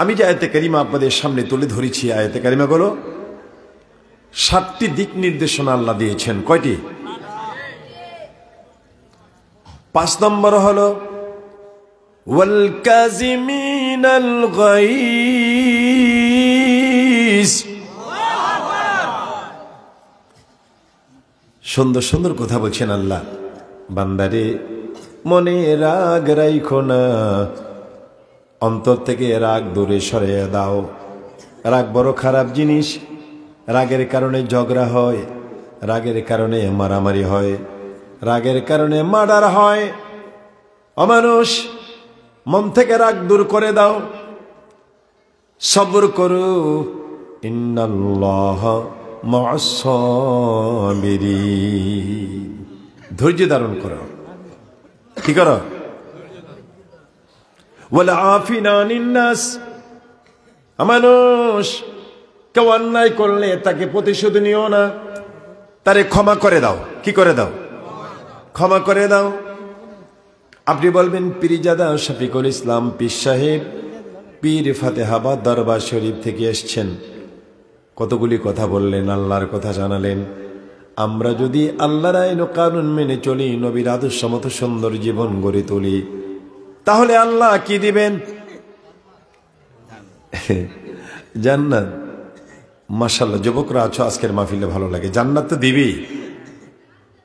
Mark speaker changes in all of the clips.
Speaker 1: আমি যে আয়াতে কারিমা আপনাদের সামনে তুলে ধরেছি, আয়াতে কারিমাগুলো 7টি দিক নির্দেশনা আল্লাহ দিয়েছেন। কয়টি? 5 নম্বর হলো ওয়াল কাযিমিনাল গাইজ। সুন্দর সুন্দর কথা বলছেন আল্লাহ, বান্দারে মনে রাগ রাইখো না, অন্তর থেকে রাগ দূরে সরিয়ে দাও। রাগ বড় খারাপ জিনিস। রাগের কারণে ঝগড়া হয়, রাগের কারণে মারামারি হয়, রাগের কারণে মার্ডার হয়। অমানুষ, মন থেকে রাগ দূর করে দাও, সবর করো। ইন্নাল্লাহ মা'আস সাবিরিন। ধৈর্য ধারণ করো। কি করো? ওয়াল আফিনা আনিন নাস। মানুষ কেউ অন্যায় করলে তাকে প্রতিশোধ নিও না, তারে ক্ষমা করে দাও। কি করে দাও? ক্ষমা করে দাও। আপনি বলবেন পীরজাদা শফিকুল ইসলাম পীর সাহেব পীর ফাতেহাবাদ দরবার শরীফ থেকে এসছেন, কতগুলি কথা বললেন, আল্লাহর কথা জানালেন। আমরা যদি আল্লাহর আইন ও কানুন মেনে চলি, নবীর আদর্শ মতো সুন্দর জীবন গড়ে তুলি, তাহলে আল্লাহ কি দিবেন? জান্নাত। মাশাআল্লাহ, যুবকরা আছো, আজকের মাহফিলে ভালো লাগে। জান্নাত তো দিবি।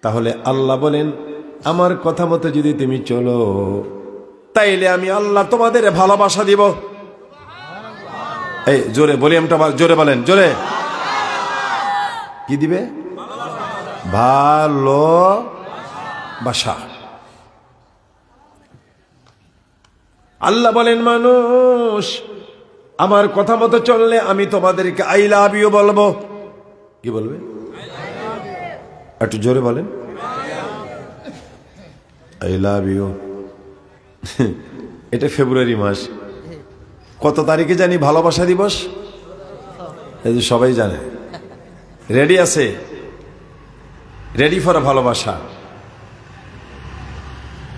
Speaker 1: তাহলে আল্লাহ বলেন, আমার কথা মতো যদি তুমি চলো, তাইলে আমি আল্লাহ তোমাদের ভালোবাসা দিব। এই জোরে ভলিউমটা জোরে বলেন, জোরে। কি দিবে? ভালোবাসা। আল্লাহ বলেন, মানুষ আমার কথা মতো চললে আমি তোমাদেরকে আই লাভ ইউ বলবো। কি বলবে? একটু জোরে বলেন, আই লাভ ইউ। এটা ফেব্রুয়ারি মাস, কত তারিখে জানি ভালোবাসা দিবস? সবাই জানে। রেডি আছে? রেডি ফর ভালোবাসা।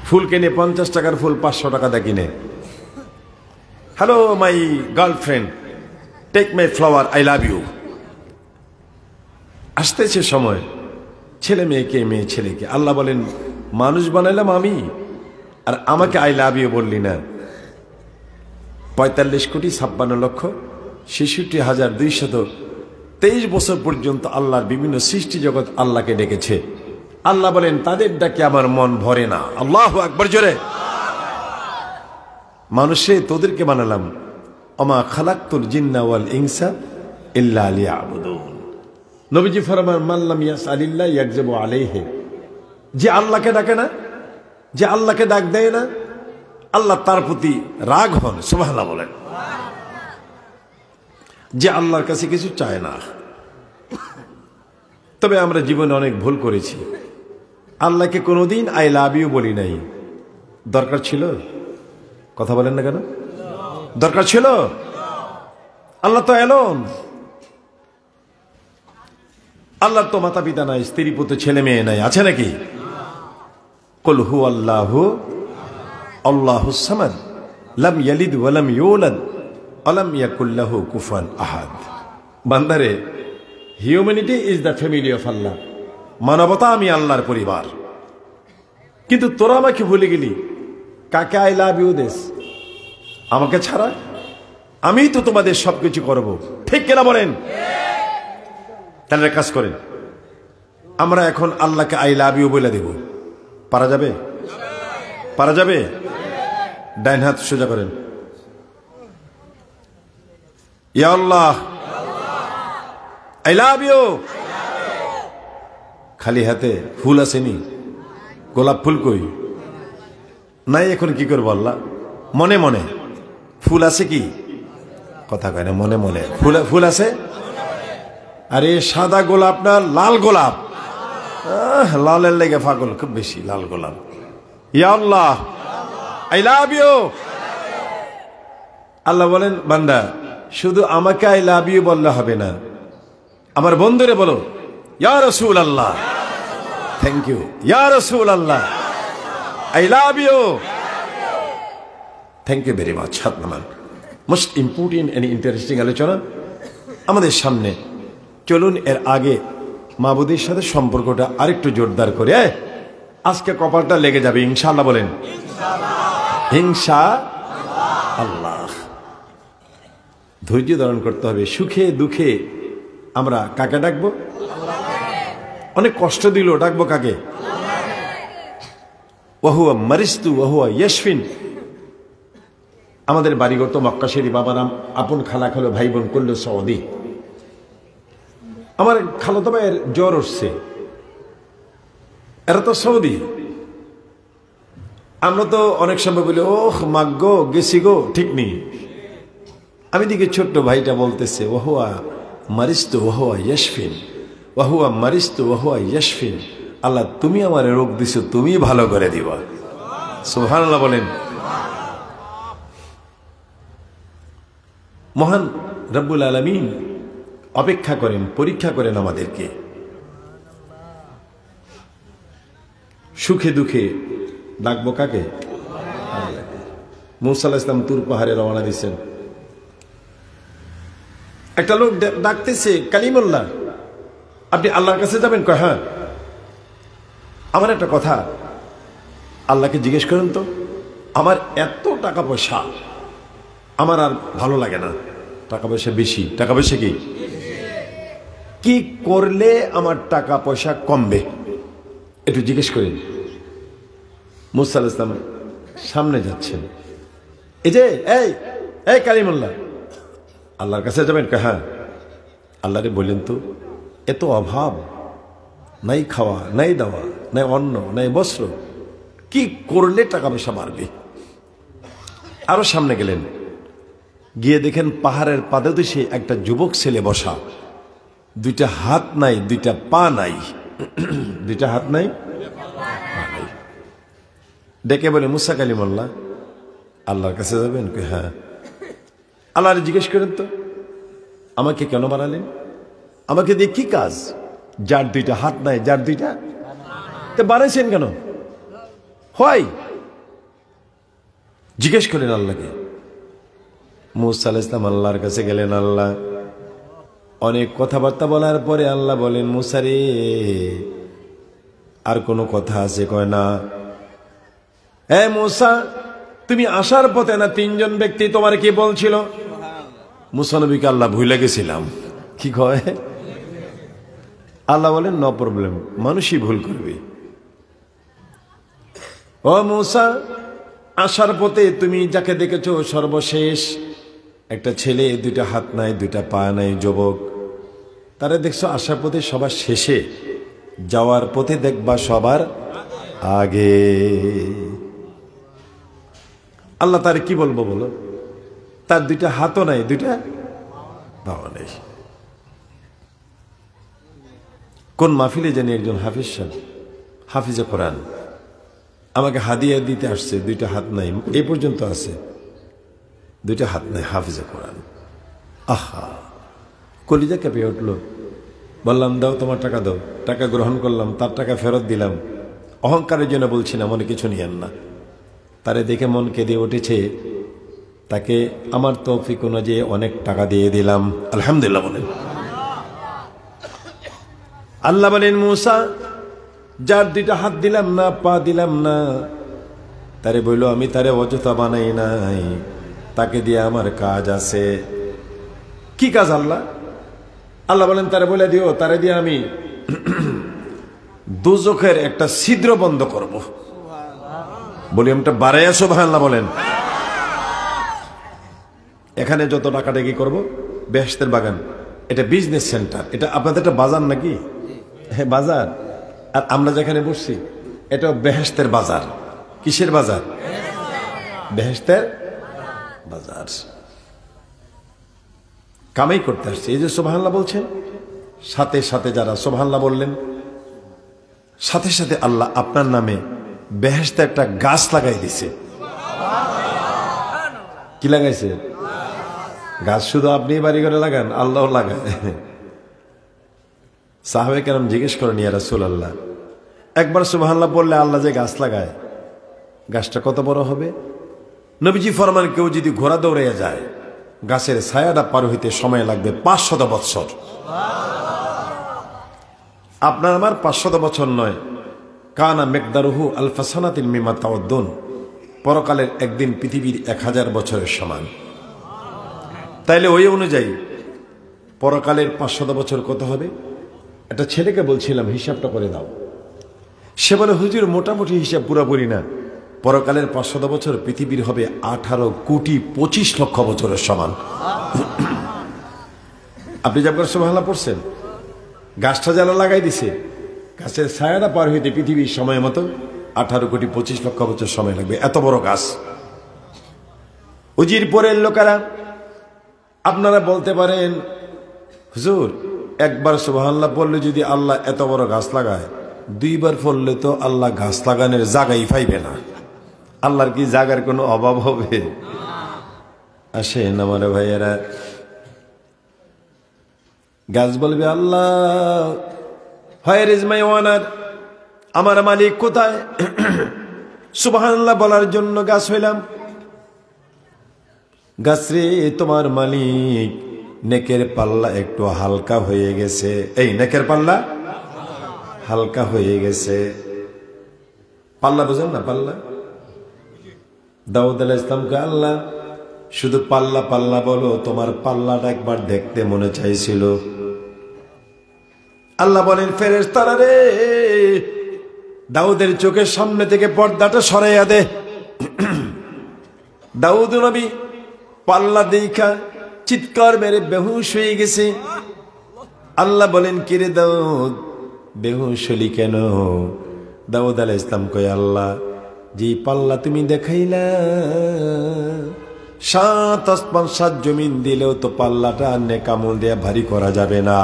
Speaker 1: ফুল কিনে 50 টাকার ফুল 500 টাকা দিয়ে কিনে, hello my girlfriend, take my flower, I love you. আসতেছে সময়, ছেলে মেয়েকে, মেয়ে ছেলেকে। আল্লাহ বলেন, মানুষ বানাইলাম আমি, আর আমাকে আই লাভ ইউ বললি না। 45,56,66,223 বছর পর্যন্ত আল্লাহর বিভিন্ন সৃষ্টি জগৎ আল্লাহকে ডেকেছে। আল্লাহ বলেন, তাদের ডাকে আমার মন ভরে না। আল্লাহু আকবার, জোরে। মানুষে তোদেরকে বানালাম, ওমা খালাকতুল জিন্না ওয়াল ইনসা ইল্লা লিয়াবুদুন। নবীজি ফরমান, মান লাম ইয়াসআলিল্লাহ ইয়াকযিবু আলাইহি। যে আল্লাহকে ডাকে না, যে আল্লাহকে ডাক দেয় না, আল্লাহ তার প্রতি রাগ হন। সুবহানাল্লাহ বলেন। যে আল্লাহর কাছে কিছু চায় না। তবে আমরা জীবনে অনেক ভুল করেছি। আল্লাহকে কোনোদিন আই লাভ ইউ বলি নাই। দরকার ছিল? কথা বলেন না কেন? দরকার ছিল? আল্লাহ তো এলন। আল্লাহর তো মাতা পিতা নাই, স্ত্রী পুত্র ছেলে মেয়ে নাই, আছে নাকি? কুল হু আল্লাহু আল্লাহুস সামাদ লাম ইয়ালিদ ওয়া লাম ইউলাদ ওয়া লাম ইয়াকুল লাহু কুফুয়ান আহাদ। বান্দারে, humanity is the family of Allah. মানবতা আমি আল্লাহর পরিবার। কিন্তু তোরা আমাকে ভুলে গেলি। কাকে আই লাভ ইউ দেশ? আমাকে ছাড়া? আমি তো তোমাদের সবকিছু করবো। ঠিক কিনা বলেন? তাহলে কাজ করেন, আমরা এখন আল্লাহকে আই লাভ ইউ বলে দেব। পারা যাবে? পারা যাবে? ডাইন হাত সোজা করেন। ইয়া আল্লাহ, আই লাভ ইউ। খালি হাতে ফুল আসেনি? গোলাপ ফুল কই? নাই। এখন কি করবো আল্লাহ? মনে মনে ফুল আছে কি? কথা কয় না। মনে মনে ফুল আছে। আরে সাদা গোলাপ না লাল গোলাপ? লালের লেগে পাগল খুব বেশি, লাল গোলাপ। ইয়া আল্লাহ, আই লাভ ইউ। আল্লাহ বলেন, বান্দা শুধু আমাকে আই লাভ ইউ বললে হবে না, আমার বন্ধুরে বলো, ইয়া রাসূলুল্লাহ, থ্যাংক ইউ, ইয়া রাসূলুল্লাহ, I love you. Thank you very much. হাত নামান। মোস্ট ইম্পর্টেন্ট এন্ড ইন্টারেস্টিং আলোচনা আমাদের সামনে। চলুন এর আগে মাবুদের সাথে সম্পর্কটা আরেকটু জোরদার করে আজকে কপালটা লেগে যাবে ইনশাআল্লাহ। বলেন ইনশাআল্লাহ। ধৈর্য ধারণ করতে হবে। সুখে দুঃখে আমরা কাকে ডাকবো? অনেক কষ্ট দিল ডাকবো কাকে? ওয়াহুয়া মারিস্তু ওয়াহুয়া ইয়াশফিন। আমাদের বাড়িঘর তো মক্কা শরীফ, বাবারাম আপন খালা খালো ভাই বোন করলো সৌদি। আমার খালাতো ভাইয়ের জ্বর উঠছে, এরা তো সৌদি। আমরা তো অনেক সময় বলি ওহ মাগ্গো গেছি গো, ঠিক নেই। আমি দিকে ছোট্ট ভাইটা বলতেছে ওহুয়া মারিস্তু ওহুয়া ইয়াশফিন, ওহুয়া মারিস্তু ওহুয়া ইয়াশফিন। আল্লাহ তুমি আমার রোগ দিছো, তুমি ভালো করে দিবা। সুবহানাল্লাহ বলেন। মহান রব্বুল আলামিন অপেক্ষা করেন, পরীক্ষা করেন আমাদেরকে। সুখে দুঃখে ডাকবো কাকে? মুসা আলাইহিস সালাম তুর পাহাড়ে রওনা দিয়েছেন। একটা লোক ডাকতেছে কালিমুল্লাহ, আপনি আল্লাহর কাছে যাবেন? কয় হ্যাঁ। আমার একটা কথা, আল্লাহকে জিজ্ঞেস করেন তো, আমার এত টাকা পয়সা আমার আর ভালো লাগে না। টাকা পয়সা বেশি, টাকা পয়সা কি করলে আমার টাকা পয়সা কমবে একটু জিজ্ঞেস করেন। মুসা আলাইহিস সালাম সামনে যাচ্ছেন, এই যে এই কালিমুল্লাহ আল্লাহর কাছে যাবেন? হ্যাঁ। আল্লাহরে বললেন তো এত অভাব, নাই খাওয়া, নাই দাওয়া, নাই অন্ন, নাই বস্ত্র, কি করলে টাকা পয়সা বাড়বে? আরো সামনে গেলেন, গিয়ে দেখেন পাহাড়ের পাদদেশে একটা যুবক ছেলে বসা, দুইটা হাত নাই, দুইটা পা নাই। দুইটা হাত নাই, পা নাই। ডেকে বলে মুসা কালিমুল্লাহ আল্লাহর কাছে যাবেন? হ্যাঁ। আল্লাহরে জিজ্ঞেস করেন তো আমাকে কেন বানালেন? আমাকে দিয়ে কি কাজ? যার দুইটা হাত নাই, যার দুইটা, তো বানাইছেন কেন? হয় জিজ্ঞেস করেন আল্লাহকে। মুসা আলাইহিস সালাম আল্লাহর কাছে গেলেন। আল্লাহ অনেক কথাবার্তা বলার পরে আল্লাহ বলেন মুসা রে আর কোনো কথা আছে? কয় না। মুসা তুমি আসার পথে না তিনজন ব্যক্তি তোমার কি বলছিল? মুসা নবীকে আল্লাহ ভুলে গেছিলাম। কি কয়? আল্লাহ বলেন নো প্রবলেম, মানুষই ভুল করবে। ও মুসা আসার পথে তুমি যাকে দেখেছো সর্বশেষ একটা ছেলে, দুইটা হাত নাই, দুইটা পা নাই, যুবক, তারা দেখছো আসার পথে সবার শেষে, যাওয়ার পথে দেখবা সবার আগে। আল্লাহ তার কি বলবো বলো? তার দুইটা হাতও নাই, দুইটা পাও নেই। কোন মাহফিলে জানি একজন হাফিজ সাহেব, হাফিজে কোরআন, আমাকে হাদিয়া দিতে আসছে। দুইটা হাত নাই, এই পর্যন্ত আছে, দুইটা হাত নাই, হাফিজে কোরআন। আহা, কলিজা কেঁপে উঠলো। বললাম দাও তোমার টাকা দাও। টাকা গ্রহণ করলাম, তার টাকা ফেরত দিলাম। অহংকারের জন্য বলছি না, মনে কিছু নিয়েন না। তারে দেখে মন কেঁদে উঠেছে, তাকে আমার তৌফিক অনুযায়ী অনেক টাকা দিয়ে দিলাম। আলহামদুলিল্লাহ বলেন। আল্লাহ বলেন মুসা যার দুইটা হাত দিলাম না, পা দিলাম না, তারে বলল আমি তারে অযথা বানাই নাই, তাকে দিয়ে আমার কাজ আছে। কি কাজ আল্লাহ? আল্লাহ বলেন তারে বলে দিও, তারে দিয়ে আমি দোজখের একটা ছিদ্র বন্ধ করব। বলি আমটা বাড়াইয়া সুবহানাল্লাহ বলেন। এখানে যত টাকাটা কি করবো? বেহেশতের বাগান, এটা বিজনেস সেন্টার। এটা আপনাদের একটা বাজার নাকি? হ্যাঁ বাজার। আর আমরা যেখানে বসছি এটা বেহেশতের বাজার। কিসের বাজার? বেহেশতের বাজার। কামাই করতে আসছে। এই যে সুবহানাল্লাহ বলছেন, সাথে সাথে যারা সুবহানাল্লাহ বললেন, সাথে সাথে আল্লাহ আপনার নামে বেহেশতে একটা গাছ লাগাই দিছে। কি লাগাইছে? গাছ শুধু আপনি বাড়ি করে লাগান? আল্লাহ লাগায়। সাহাবে কেরাম জিজ্ঞেস করেন ইয়া রাসূলুল্লাহ, একবার সুবহানাল্লাহ বললে আল্লাহ যে গাছ লাগায়, গাছটা কত বড় হবে? নবীজি ফরমান, কেউ যদি ঘোড়া দৌড়াইয়া যায় গাছের ছায়াটা পার হইতে সময় লাগবে 500 বৎসর। আপনার আমার 500 বছর নয়, কানা মেকদারুহু আলফা সানাতিন মিম্মা তাউদ্দুন, পরকালের একদিন পৃথিবীর 1000 বছরের সমান। তাইলে ওই অনুযায়ী পরকালের 500 বছর কত হবে? একটা ছেলেকে বলছিলাম হিসাবটা করে দাও। সে বলে, হুজুর মোটামুটি হিসাব পুরাপুরি না, পরকালের 500 বছর পৃথিবীর হবে 18,25,00,000 বছরের সমান। আপনি যা করে সুবহানাল্লাহ পড়ছেন, গাছটা জ্বালা লাগাই দিছে, গাছের ছায়াটা পার হইতে পৃথিবীর সময় মতো 18,25,00,000 বছর সময় লাগবে। এত বড় গাছ। উজির পরের লোকেরা আপনারা বলতে পারেন, হুজুর একবার সুবহানাল্লাহ পড়লে যদি আল্লাহ এত বড় গাছ লাগায়, 2 বার পড়লে তো আল্লাহ গাছ লাগানোর জায়গাই পাইবে না। আল্লাহর কি জায়গার কোনো অভাব হবে? আসেন আমার ভাইয়েরা, গাছ বলবে, আল্লাহ হোয়ার ইজ মাই ওনার, আমার মালিক কোথায়? সুবহানাল্লাহ বলার জন্য গাছ হইলাম। গাছ রে, তোমার মালিক নেকের পাল্লা একটু হালকা হয়ে গেছে। এই নেকের পাল্লা হালকা হয়ে গেছে। পাল্লা বুঝেন না? পাল্লা। দাউদ আলাইহিস সালামকে আল্লাহ শুধু পাল্লা পাল্লা বলো, তোমার পাল্লাটা একবার দেখতে মনে চাইছিল। আল্লাহ বলেন, ফেরেশতারা রে, দাউদের চোখের সামনে থেকে পর্দাটা সরাইয়া দে। দাউদ নবী পাল্লা দেখা চিৎকার মেরে বেহুশ হয়ে গেছে। আল্লাহ বলেন, কিরে দাউদ, বেহুশ হলি কেন? দাউদ আলাইহিস সালাম কয়, আল্লাহ যে পাল্লা তুমি দেখাইলা, 7 আসমান 7 জমিন দিলেও তো পাল্লাটা নেকামল দিয়ে ভারী করা যাবে না।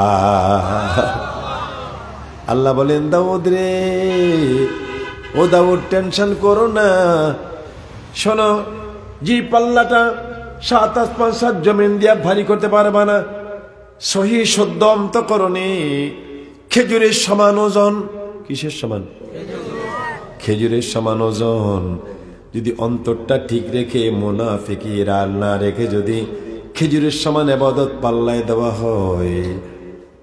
Speaker 1: আল্লাহ বলেন, দাউদ রে, ও দাউদ টেনশন করো না, শোনো, যে পাল্লাটা 7 আসমান 7 জমিন দিয়া ভারী করতে পারবা না, সহি শুদ্ধ অন্তঃকরণে খেজুরের সমান ওজন। কিসের সমান? খেজুরের সমান ওজন। যদি অন্তরটা ঠিক রেখে, মুনাফিকিরা না রেখে যদি খেজুরের সমান ইবাদত পাল্লায় দেওয়া হয়,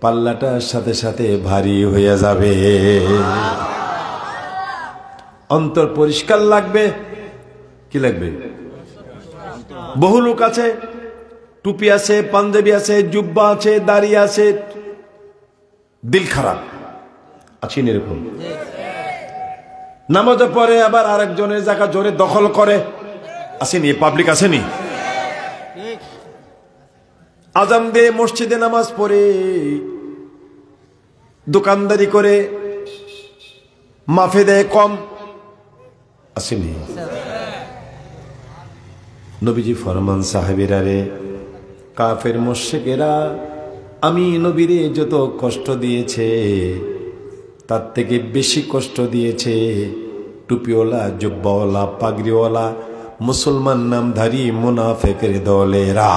Speaker 1: পাল্লাটার সাথে সাথে ভারী হয়ে যাবে। অন্তর পরিষ্কার লাগবে। কি লাগবে? বহু লোক আছে, টুপি আছে, পাঞ্জাবি আছে, জুব্বা আছে, দাড়ি আছে, দিল খারাপ। আছেন এরকম? নামাজে পড়ে আবার আরেকজনের জায়গা জোরে দখল করে। আসেনি? পাবলিক আসেনি? আজান দিয়ে মসজিদে নামাজ পড়ে, দোকানদারি করে, মাফে দেয় কম। আসেনি? নবীজি ফরমান, সাহাবীরা রে, কাফের মুশরিকেরা আমি নবীরে যত কষ্ট দিয়েছে, তার থেকে বেশি কষ্ট দিয়েছে টুপিওয়ালা, জুব্বাওয়ালা, পাগড়িওয়ালা মুসলমান নামধারী মুনাফিকের দলেরা।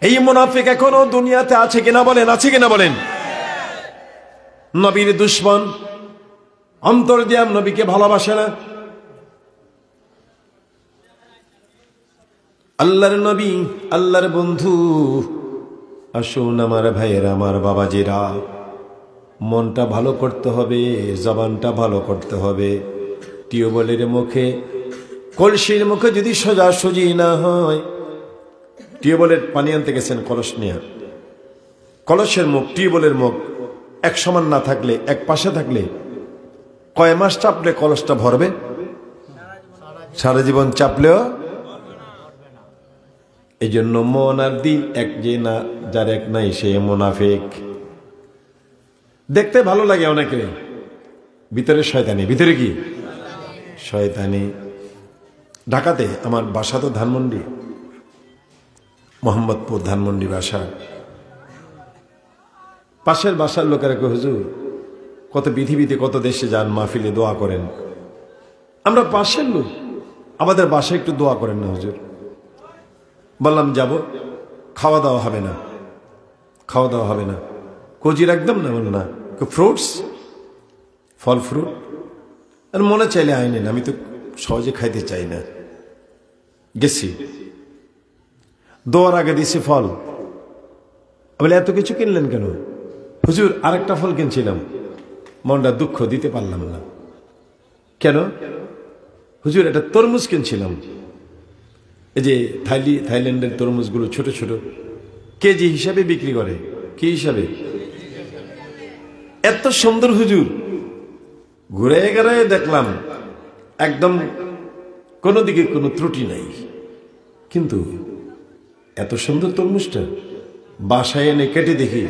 Speaker 1: এই মুনাফিক এখনো দুনিয়াতে আছে কিনা বলেন? আছে কিনা বলেন? নবীর দুশমন, অন্তর দিয়ে নবীকে ভালোবাসে না। আল্লাহর নবী, আল্লাহর বন্ধু। আসুন আমার ভাইয়েরা, আমার বাবাজিরা, মনটা ভালো করতে হবে, জবানটা ভালো করতে হবে। টিউবওয়েলের মুখে, কলসির মুখে যদি সোজাসুজি না হয়, টিউবওয়েলের পানি আনতে গেছেন কলস নিয়ে, কলসের মুখ, টিউবওয়েলের মুখ এক সমান না থাকলে, এক পাশে থাকলে কয় মাস চাপলে কলসটা ভরবে? সারা জীবন চাপলেও। এই জন্য মন আর দিল এক যে না, যার এক নাই সে মুনাফিক। দেখতে ভালো লাগে অনেকে, ভিতরে শয়তানি। ভিতরে কি? শয়তানি। ঢাকাতে আমার বাসা তো ধানমন্ডি, মোহাম্মদপুর ধানমন্ডি বাসা। পাশের বাসার লোকেরা কয়, হুজুর কত পৃথিবীতে কত দেশে যান, মাহফিলে দোয়া করেন, আমরা পাশের লোক, আমাদের বাসায় একটু দোয়া করেন না হুজুর। বললাম যাব, খাওয়া দাওয়া হবে না, খাওয়া দাওয়া হবে না। কজির একদম না? বলল না। ফ্রুটস, ফল ফ্রুট আর মনে চাইলে আইনেন, আমি তো সহজে খাইতে চাই না। গেছি, দোয়ার আগে দিছি ফল। বলে এত কিছু কিনলেন কেন? হুজুর আরেকটা ফল কিনছিলাম, মনটা দুঃখ দিতে পারলাম না। কেন? হুজুর এটা তরমুজ কিনছিলাম, এই যে থাইল্যান্ডের তরমুজগুলো ছোট ছোট, কেজি হিসাবে বিক্রি করে। কি হিসাবে? এত সুন্দর হুজুর, ঘুরে ঘুরে দেখলাম একদম কোনো দিকে কোনো ত্রুটি নাই, কিন্তু এত সুন্দর তরমুজটা বাসায় এনে কেটে দেখি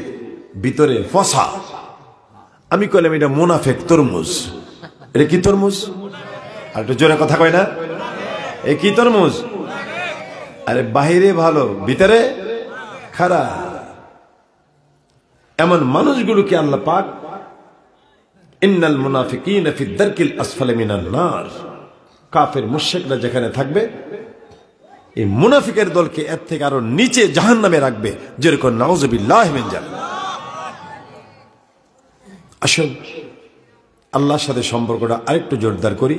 Speaker 1: ভিতরে ফসা। আমি কইলাম এটা মুনাফেক তরমুজ। এটা কি তরমুজ? আর একটু জোরে কথা কয় না, এ কি তরমুজ? আরে বাহিরে ভালো, ভিতরে খারাপ। এমন মানুষগুলোকে আল্লাহ পাক ইন্নাল মুনাফিকিনা ফি দারকিল আসফালি মিনান নার, কাফের মুশরিকরা যেখানে থাকবে এই মুনাফিকের দলকে এর থেকে আরো নিচে জাহান্নামে রাখবে, যেরকম নাউযুবিল্লাহি মিন জালিক। আসুন আল্লাহর সাথে সম্পর্কটা আরেকটু জোরদার করি।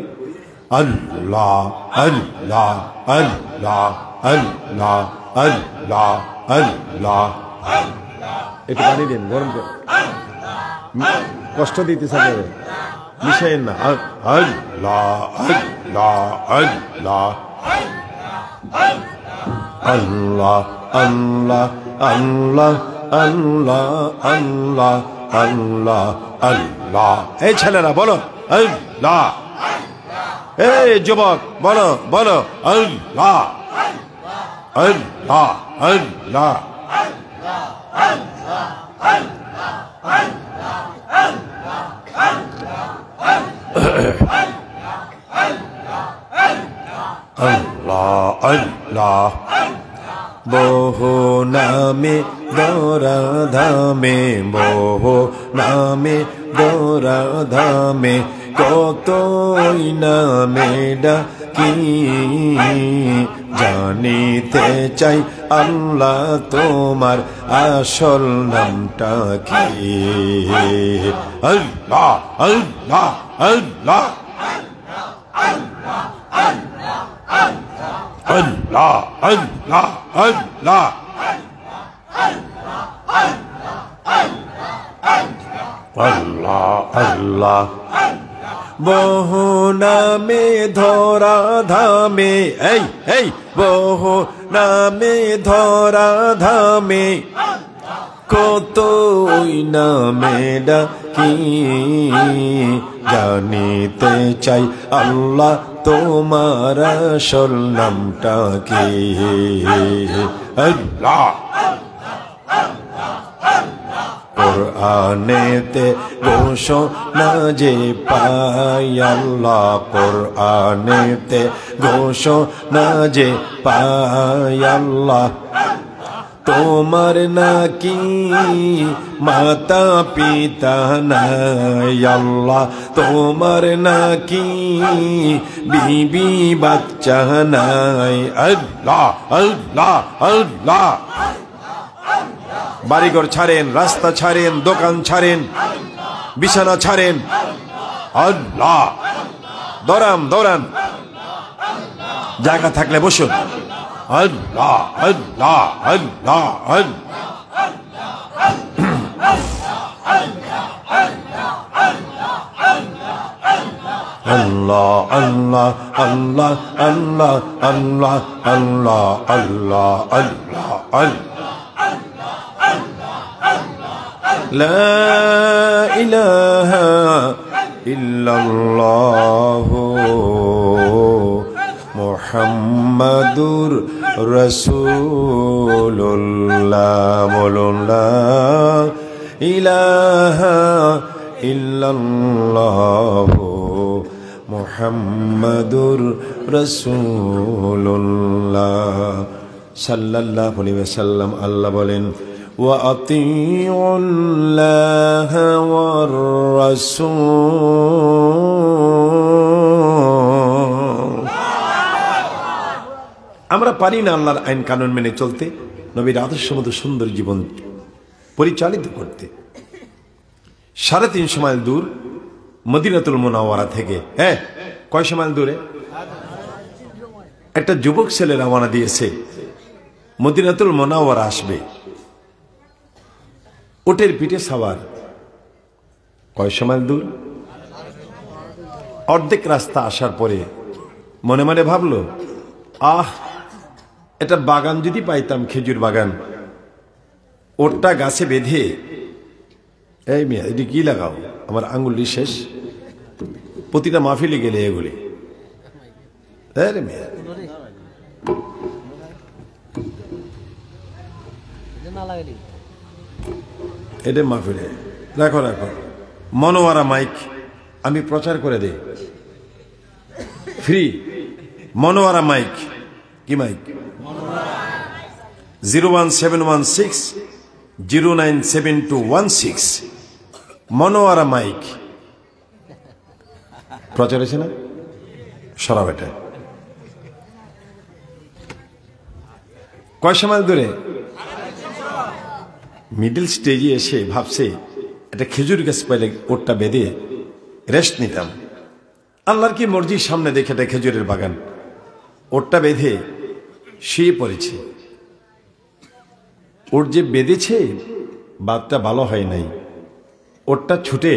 Speaker 1: আল্লাহ আল্লাহ আল্লাহ আল্লাহ আল্লাহ আল্লাহ। একটু পানি দিন, গরম করে, কষ্ট দিতে থাকবে, মিশাইন না। আল্লাহ আল্লাহ আল্লাহ আল্লাহ আল্লাহ আল্লাহ আল্লাহ আল্লাহ আল্লাহ আল্লাহ। এই ছেলেরা বলো আল্লাহ, এই যুবক বলো বলো আল্লাহ আল্লাহ আল্লাহ। আল্লাহ আল্লাহ। বহু নামে দৌরা ধামে, বহু নামে দৌরা ধামে, কতই নামে ডাকি, জানিতে চাই আল্লাহ তোমার আসল নামটা কি। আল্লাহ আল্লাহ আল্লাহ আল্লাহ আল্লাহ আল্লাহ। আল্লাহ আল্লাহ। বহু নামে ধরা ধামে, এই এই বহু নামে ধরা ধামে, কতই নামে ডাকি, জানিতে চাই আল্লাহ তোমার আসল নামটা কি। আল্লাহ। কোরআনেতে ঘোষণা যে পাই আল্লাহ, কোরআনেতে ঘোষণা যে পাই আল্লাহ, তোমার নাকি মাতা পিতা নাই আল্লাহ, তোমার নাকি বিবি বাচ্চা নাই। আল্লাহ আল্লাহ আল্লাহ। বাড়িঘর ছাড়েন, রাস্তা ছাড়েন, দোকান ছাড়েন, বিছানা ছাড়েন, আল্লাহ দৌড়ান দৌড়ান, জায়গা থাকলে বসুন। আল্লাহ আল্লাহ আল্লাহ আল্লাহ আল্লাহ আল্লাহ আল্লাহ আল্লাহ আল্লাহ আল্লাহ আল্লাহ আল্লাহ। লা ইলাহা ইল্লাল্লাহু মুহাম্মাদুর রাসূলুল্লাহ। বলুন লা ইলাহা ইল্লাল্লাহু মুহাম্মাদুর রাসূলুল্লাহ সাল্লাল্লাহু আলাইহি ওয়াসাল্লাম। আল্লাহ বলেন ওয়া আতিউল্লাহ ওয়ার রাসূল। আমরা পারি না আল্লাহর আইন কানুন মেনে চলতে, নবীর আদর্শ মতো সুন্দর জীবন পরিচালিত করতে। 350 মাইল দূর মদিনাতুল মুনাওয়ারা থেকে। হ্যাঁ, কয়শো মাইল দূরে একটা যুবক ছেলে রওনা দিয়েছে, মদিনাতুল মুনাওয়ারা আসবে। উটের পিঠে সাওয়ার, কয়শো মাইল দূর। অর্ধেক রাস্তা আসার পরে মনে মনে ভাবলো, এটা বাগান যদি পাইতাম, খেজুর বাগান, ওরটা গাছে বেঁধে, এই মিয়া এটি কি লাগাও, আমার আঙ্গুলি শেষ, প্রতিটা মাহফিলে গেলে এগুলি। মিয়া এটা মাহফিলে রাখো রাখো। মনোয়ারা মাইক আমি প্রচার করে দেই, ফ্রি। মনোয়ারা মাইক, কি মাইক? 01716097216 মনোয়ারা মাইক প্রচার হয়েছে না? সরাব এটা। কয় সময় ধরে মিডল স্টেজে এসে ভাবছে একটা খেজুর গাছ পাইলে ওরটা বেঁধে রেস্ট নিতাম। আল্লাহর কি মর্জির সামনে দেখে এটা খেজুরের বাগান, ওরটা বেঁধে শুয়ে পড়েছে। ওর যে বেঁধেছে বাদটা ভালো হয় নাই, ওরটা ছুটে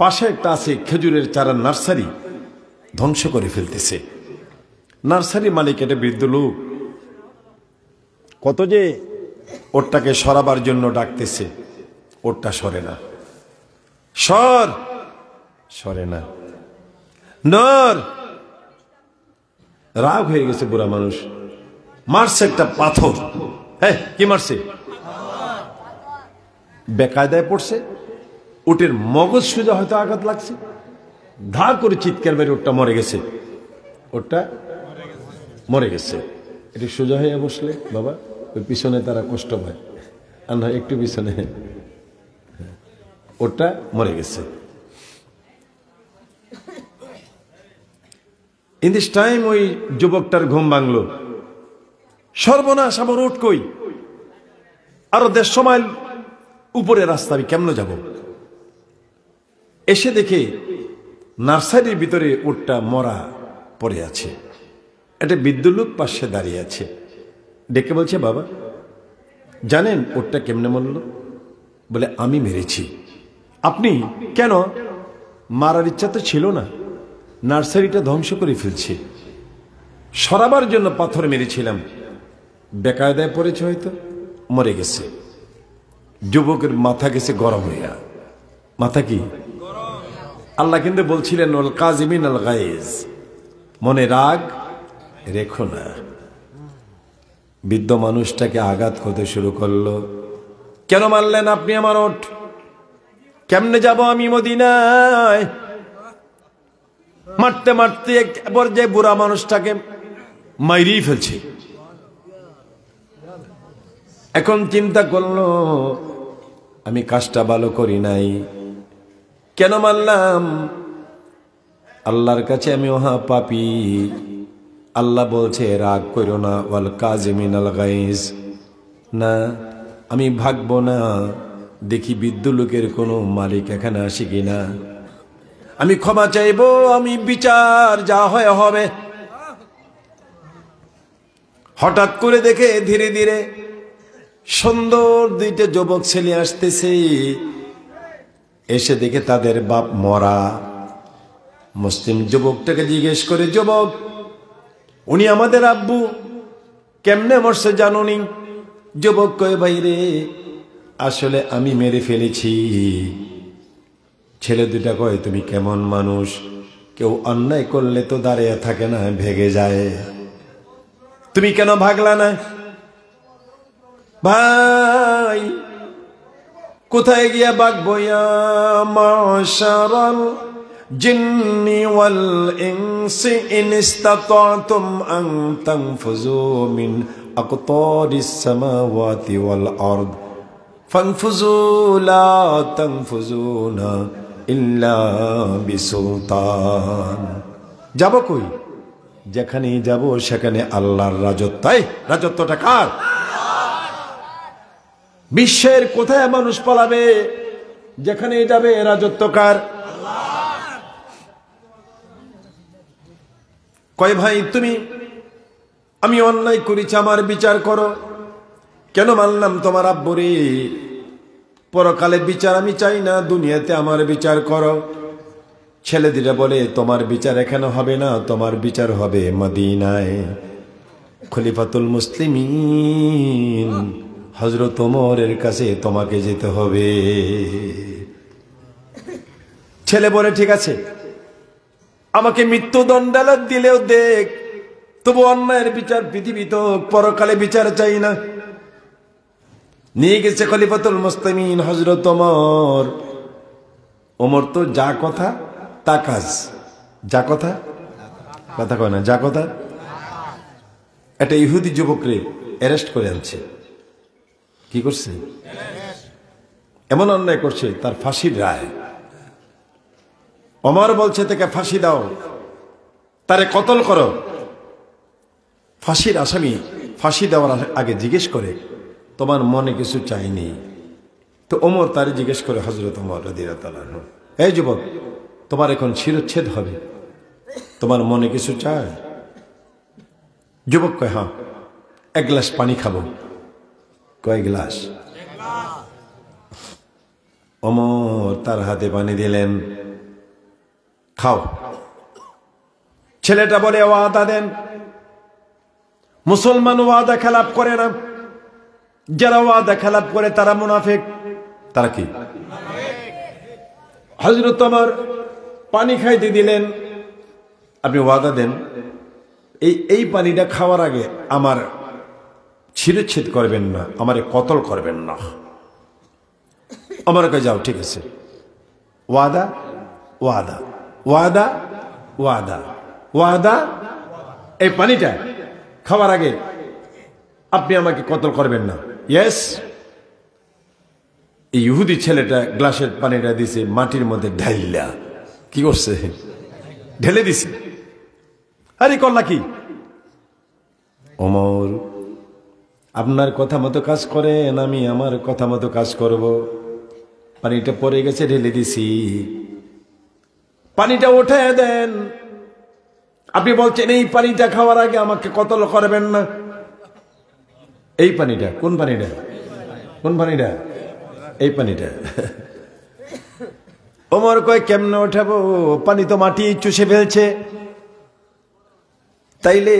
Speaker 1: পাশে একটা আছে খেজুরের চারার নার্সারি, ধ্বংস করে ফেলতেছে। নার্সারি মালিক এটা বৃদ্ধ লোক, কত যে ওরটাকে সরাবার জন্য ডাকতেছে, ওরটা সরে না, সরে না। নর রাগ হয়ে গেছে, বুড়া মানুষ, মারছে একটা পাথর। হ্যাঁ, কি মারছে? বেকায়দায় পড়ছে, উটের মগজ সোজা হয়তো আঘাত লাগছে, ধা করে চিৎকার মেরে ওটা মরে গেছে, ওটা মরে গেছে। এটি সোজা হয়ে বসলে বাবা, ওই পিছনে তারা কষ্ট পায়, আর না একটু পিছনে, ওটা মরে গেছে। ইন দিস টাইম ওই যুবকটার ঘুম ভাঙলো, সর্বনাশ, আমার উট কই? আরো 150 মাইল উপরে রাস্তা, আমি কেমনে যাব? এসে দেখে নার্সারির ভিতরে উটটা মরা পড়ে আছে, একটা বৃদ্ধ লোক পাশে দাঁড়িয়ে আছে। ডেকে বলছে, বাবা জানেন উটটা কেমনে মরল? বলে, আমি মেরেছি। আপনি? কেন? মারার ইচ্ছা তো ছিল না, নার্সারিটা ধ্বংস করে ফেলছে, সরাবার জন্য পাথর মেরেছিলাম, বেকায়দায় পড়েছে, হয়তো মরে গেছে। যুবকের মাথা গেছে গরম হইয়া। মাথা কি? আল্লাহ কিন্তু বলছিলেন, ওয়াল কাযিমিন আল গায়জ, মনে রাগ রেখো না। বৃদ্ধ মানুষটাকে আঘাত করতে শুরু করলো। কেন মারলেন আপনি আমার ওট? কেমনে যাব আমি মদিনায়? মারতে মারতে এক পর্যায়ে বুড়া মানুষটাকে মাইরেই ফেলছে। এখন চিন্তা করলো, আমি কাজটা ভালো করি নাই, কেন মারলাম? আল্লাহর কাছে আমি পাপী। আল্লাহ বলছে, রাগ করো না, ওয়াল কাযিমিন আল গায়জ। না, আমি ভাগবো না, দেখি বৃদ্ধ লোকের কোনো মালিক এখানে আসে কিনা, আমি ক্ষমা চাইবো, আমি বিচার যা হয় হবে। হঠাৎ করে দেখে ধীরে ধীরে সুন্দর দুইটা যুবক ছেলে আসতেছে। এসে দেখে তাদের বাপ মরা। মুসলিম যুবকটাকে জিজ্ঞেস করে, যুবক, উনি আমাদের আব্বু, কেমনে মরছে জানুনি? যুবক কয়, ভাই রে, আসলে আমি মেরে ফেলেছি। ছেলে দুটা কয়, তুমি কেমন মানুষ? কেউ অন্যায় করলে তো দাঁড়িয়ে থাকে না, ভেগে যায়, তুমি কেন ভাগলা না? ভাই, কোথায় গিয়া ভাগবো? ইয়া মাশারাল জিন্নি ওয়াল ইনসি ইন ইসতাতাতুম আন তানফুযু মিন আকতারিস সামাওয়াতি ওয়াল আরদ ফানফুযু লা তানফুযুনা ইল্লা বিসুলতান। যাব কই? যেখানে যাব সেখানে আল্লাহর রাজত্ব। রাজত্বটা কার? বিশ্বের কোথায় মানুষ পালাবে? যেখানে যাবে রাজত্ব কার? কয় ভাই তুমি, আমি অন্যায় করেছি, আমার বিচার করো। কেন মানলাম তোমার আব্বুরে? পরকালে বিচার আমি চাই না, দুনিয়াতে আমার বিচার করো। ছেলে দিলে বলে তোমার বিচার এখানে হবে না, তোমার বিচার হবে মদিনায়। খলিফাতুল মুসলিমিন হযরত ওমরের কাছে তোমাকে যেতে হবে। ছেলে বলে ঠিক আছে, আমাকে মৃত্যুদণ্ড দিলেও দেখ, তবু অন্যায়ের বিচার পৃথিবীতে, পরকালে বিচার চাই না। নিয়ে গেছে খলিফাতুল মুসলিমিন হযরত ওমর। ওমর তো যা কথা তা কাজ, যা কথা, কথা কয় না, যা কথা। একটা ইহুদি যুবকরে অ্যারেস্ট করে আনছে। কি করছে? এমন অন্যায় করছে, তার ফাঁসির রায়। ওমর বলছে তাকে ফাঁসি দাও, তারে কতল করো। ফাঁসির আসামি ফাঁসি দেওয়ার আগে জিজ্ঞেস করে তোমার মনে কিছু চাইনি? তো ওমর তারে জিজ্ঞেস করে, হযরত ওমর রাদিয়াল্লাহু আনহু, এই যুবক, তোমার এখন শিরচ্ছেদ হবে, তোমার মনে কিছু চায়? যুবক কয় হ্যাঁ, এক গ্লাস পানি খাবো। কয় গ্লাস? ওমর তার হাতে পানি দিলেন, খাও। ছেলেটা বলে ওয়াদা দেন। মুসলমান ওয়াদা খেলাপ করে না, যারা ওয়াদা খেলাপ করে তারা মুনাফিক। তারা কি? হযরত ওমর পানি খাইতে দিলেন, আপনি ওয়াদা দেন এই পানিটা খাওয়ার আগে আমার শিরচ্ছেদ করবেন না, আমারে কতল করবেন না। আমার কাছে যাও, ঠিক আছে, ওয়াদা ওয়াদা ওয়াদা ওয়াদা ওয়াদা, এই পানিটা খাওয়ার আগে আপনি আমাকে কতল করবেন না। ইয়েস। এই ইহুদি ছেলেটা গ্লাসের পানিটা দিছে মাটির মধ্যে ঢাইলা। কি করছে? ঢেলে দিছে। আরে করলা কি? ওমর, আপনার কথা মতো কাজ করেন, আমি আমার কথা মতো কাজ করব। পানিটা পড়ে গেছে, ঢেলে দিছি, পানিটা উঠায় দেন। আপনি বলছেন এই পানিটা খাওয়ার আগে আমাকে কতল করবেন না। এই পানিটা কোন পানিটা? কোন পানিটা? এই পানিটা। ওমর কয় কেমনে ওঠাবো? পানি তো মাটি চুষে ফেলছে। তাইলে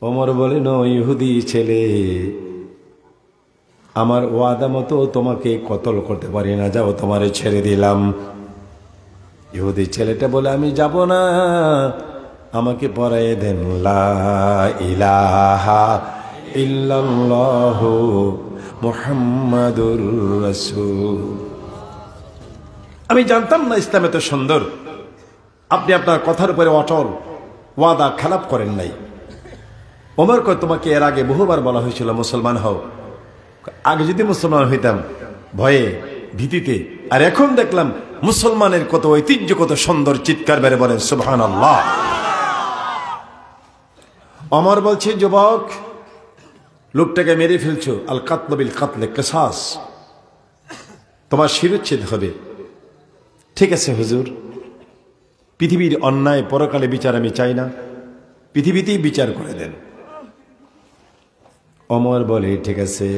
Speaker 1: ওমর বলে, নো ইহুদি ছেলে, আমার ওয়াদা মতো তোমাকে কতল করতে পারি না, যাও, তোমারে ছেড়ে দিলাম। ইহুদি ছেলেটা বলে আমি যাব না, আমাকে পড়াইয়ে দেন লা ইলাহা ইল্লাল্লাহু মুহাম্মাদুর রাসূল। আমি জানতাম না ইসলাম এত সুন্দর। আপনি আপনার কথার উপরে অটল, ওয়াদা খেলাপ করেন নাই। ওমর কয় তোমাকে এর আগে বহুবার বলা হয়েছিল মুসলমান হও। আগে যদি মুসলমান হইতাম ভয়ে ভীতিতে, আর এখন দেখলাম মুসলমানের কত ঐতিহ্য, কত সুন্দর, চিৎকার বেড়ে বলেন সুবহানাল্লাহ। ওমর বলছে, যুবক, লোকটাকে মেরে ফেলছো, আল কাতল বিল কাতলে কিসাস, তোমার শিরচ্ছেদ হবে। ঠিক আছে হুজুর, পৃথিবীর অন্যায় পরকালে বিচার আমি চাই না, পৃথিবীতেই বিচার করে দেন। ওমর বলে ঠিক আছে।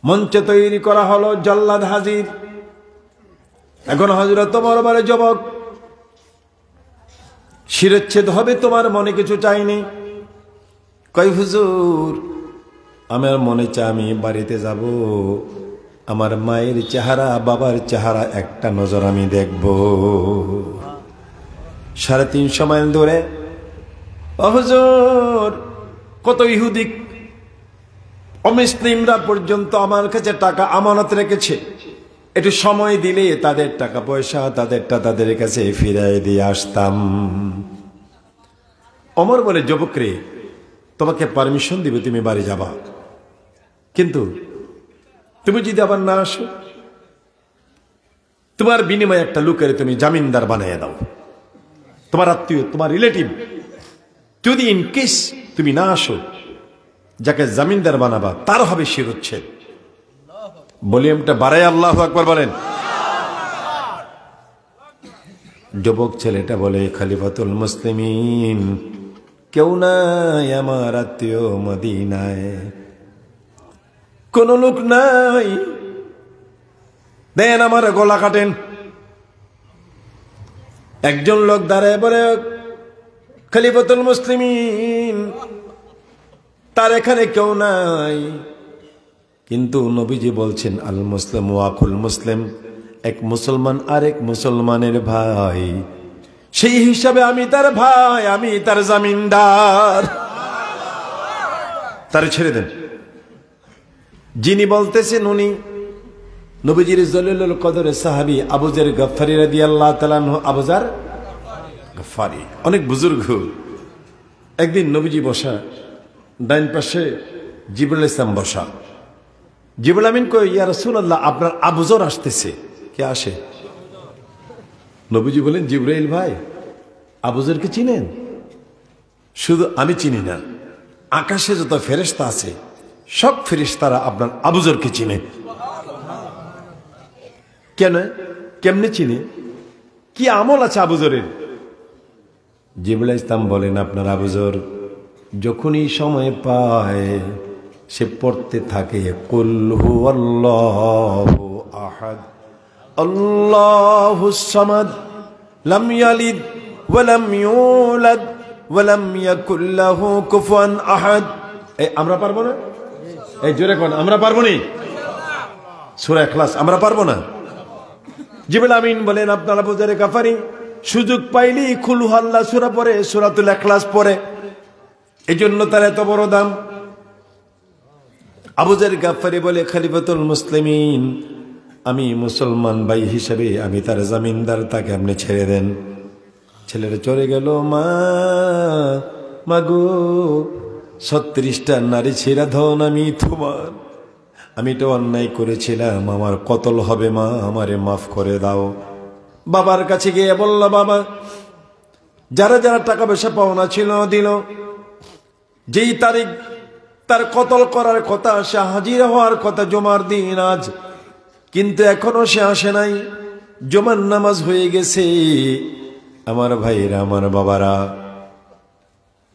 Speaker 1: মঞ্চ তৈরি করা হলো, জল্লাদ হাজির। এখন হযরত ওমর বলে, যুবক, শিরচ্ছেদ হবে, তোমার মনে কিছু চাইনি? কই হুজুর, আমার মনে চায় আমি বাড়িতে যাব, আমার মায়ের চেহারা, বাবার চেহারা একটা নজর আমি দেখব। 350 মাইল দূরে। হুজুর, কত ইহুদি অমুসলিমরা পর্যন্ত আমার কাছে টাকা আমানত রেখেছে, একটু সময় দিলে তাদের টাকা পয়সা তাদেরটা তাদের কাছে ফিরাই দিয়ে আসতাম। ওমর বলে, যুবকরে, তোমাকে পারমিশন দিবে, তুমি বাড়ি যাবা, কিন্তু তুমি যদি আবার না আসো, তোমার বিনিময়ে একটা লোকের তুমি জামিনদার বানিয়ে দাও, তোমার আত্মীয়, তোমার রিলেটিভ। যদি ইন কেস তুমি না আসো, যাকে জামিনদার বানাবা তার হবে শিরচ্ছেদ। ভলিউমটা বাড়ায় আল্লাহু আকবার বলেন। যুবক ছেলেটা বলে, খলিফাতুল মুসলিমিন, কেউ নাই আমার আত্মীয় মদিনায়, কোন লোক নাই, দেন আমার গলা কাটেন। একজন লোক দাঁড়ায় বলে, খলিফাতুল মুসলিমিন, তার এখানে কেউ নাই, কিন্তু নবীজি বলছেন আল মুসলিম ওয়াকুল মুসলিম, এক মুসলমান আরেক মুসলমানের ভাই, সেই হিসাবে আমি তার ভাই, আমি তার জামিনদার, তারে ছেড়ে দেন। যিনি বলতেছেন উনি নবীজির জলিলুল কদরের সাহাবী আবু যর গফফারি রাদিয়াল্লাহু তাআলা আনহু। আবু যর গফফারি অনেক বুজুর্গ। একদিন নবীজি বসা, ডাইন পাশে জিবরাইল ইসলাম বসা। জিবরাইল আমিন কই, ইয়া রাসূলুল্লাহ, আপনার আবু যর আসতেছে। কে আসে? নবীজি বলেন, জিবরাইল ভাই, আবু যরকে চিনেন? শুধু আমি চিনি না, আকাশে যত ফেরেশতা আছে সব ফেরেশতারা আপনার আবু যরকে চিনে। কেন? কেমনে চিনে? কি আমল আছে আবু যরের? জিবরাইল ইসলাম বলেন, আপনার আবু যর যখনই সময় পায় সে পড়তে থাকে কুল হুয়াল্লাহু আহাদ আল্লাহুস সামাদ লাম ইয়ালিদ ওয়া লাম ইউলাদ ওয়া লাম ইয়াকুল লাহু কুফুয়ান আহাদ। এই আমরা পারবো না? এই জোরে কোন আমরা পারবো নি? সূরা ইখলাস আমরা পারবো না? জিবরাইল আমিন বলেন, আপনারা আবু যর গফফারি সুযোগ পাইলি কুল হুয়াল্লাহ সূরা পড়ে, সূরাতুল ইখলাস পড়ে, এজন্য তার এত বড় দাম। আবু যর গফফারি বলে, খলিফাতুল মুসলিমিন, আমি মুসলমান ভাই হিসেবে আমি তার জামিনদার, তাকে আপনি ছেড়ে দেন। ছেলেটা চলে গেল। মা গো, 36টা নারী ছেড়া ধন আমি তোমার, আমি তো অন্যায় করেছিলাম, আমার কতল হবে মা, আমারে মাফ করে দাও। বাবার কাছে গিয়ে বলল, বাবা, যারা যারা টাকা পয়সা পাওনা ছিল দিল, যেই তারিখ তার কতল করার কথা, সে হাজির হওয়ার কথা জমার দিন আজ, কিন্তু এখনো সে আসে নাই। জমার নামাজ হয়ে গেছে। আমার ভাইরা, আমার বাবারা,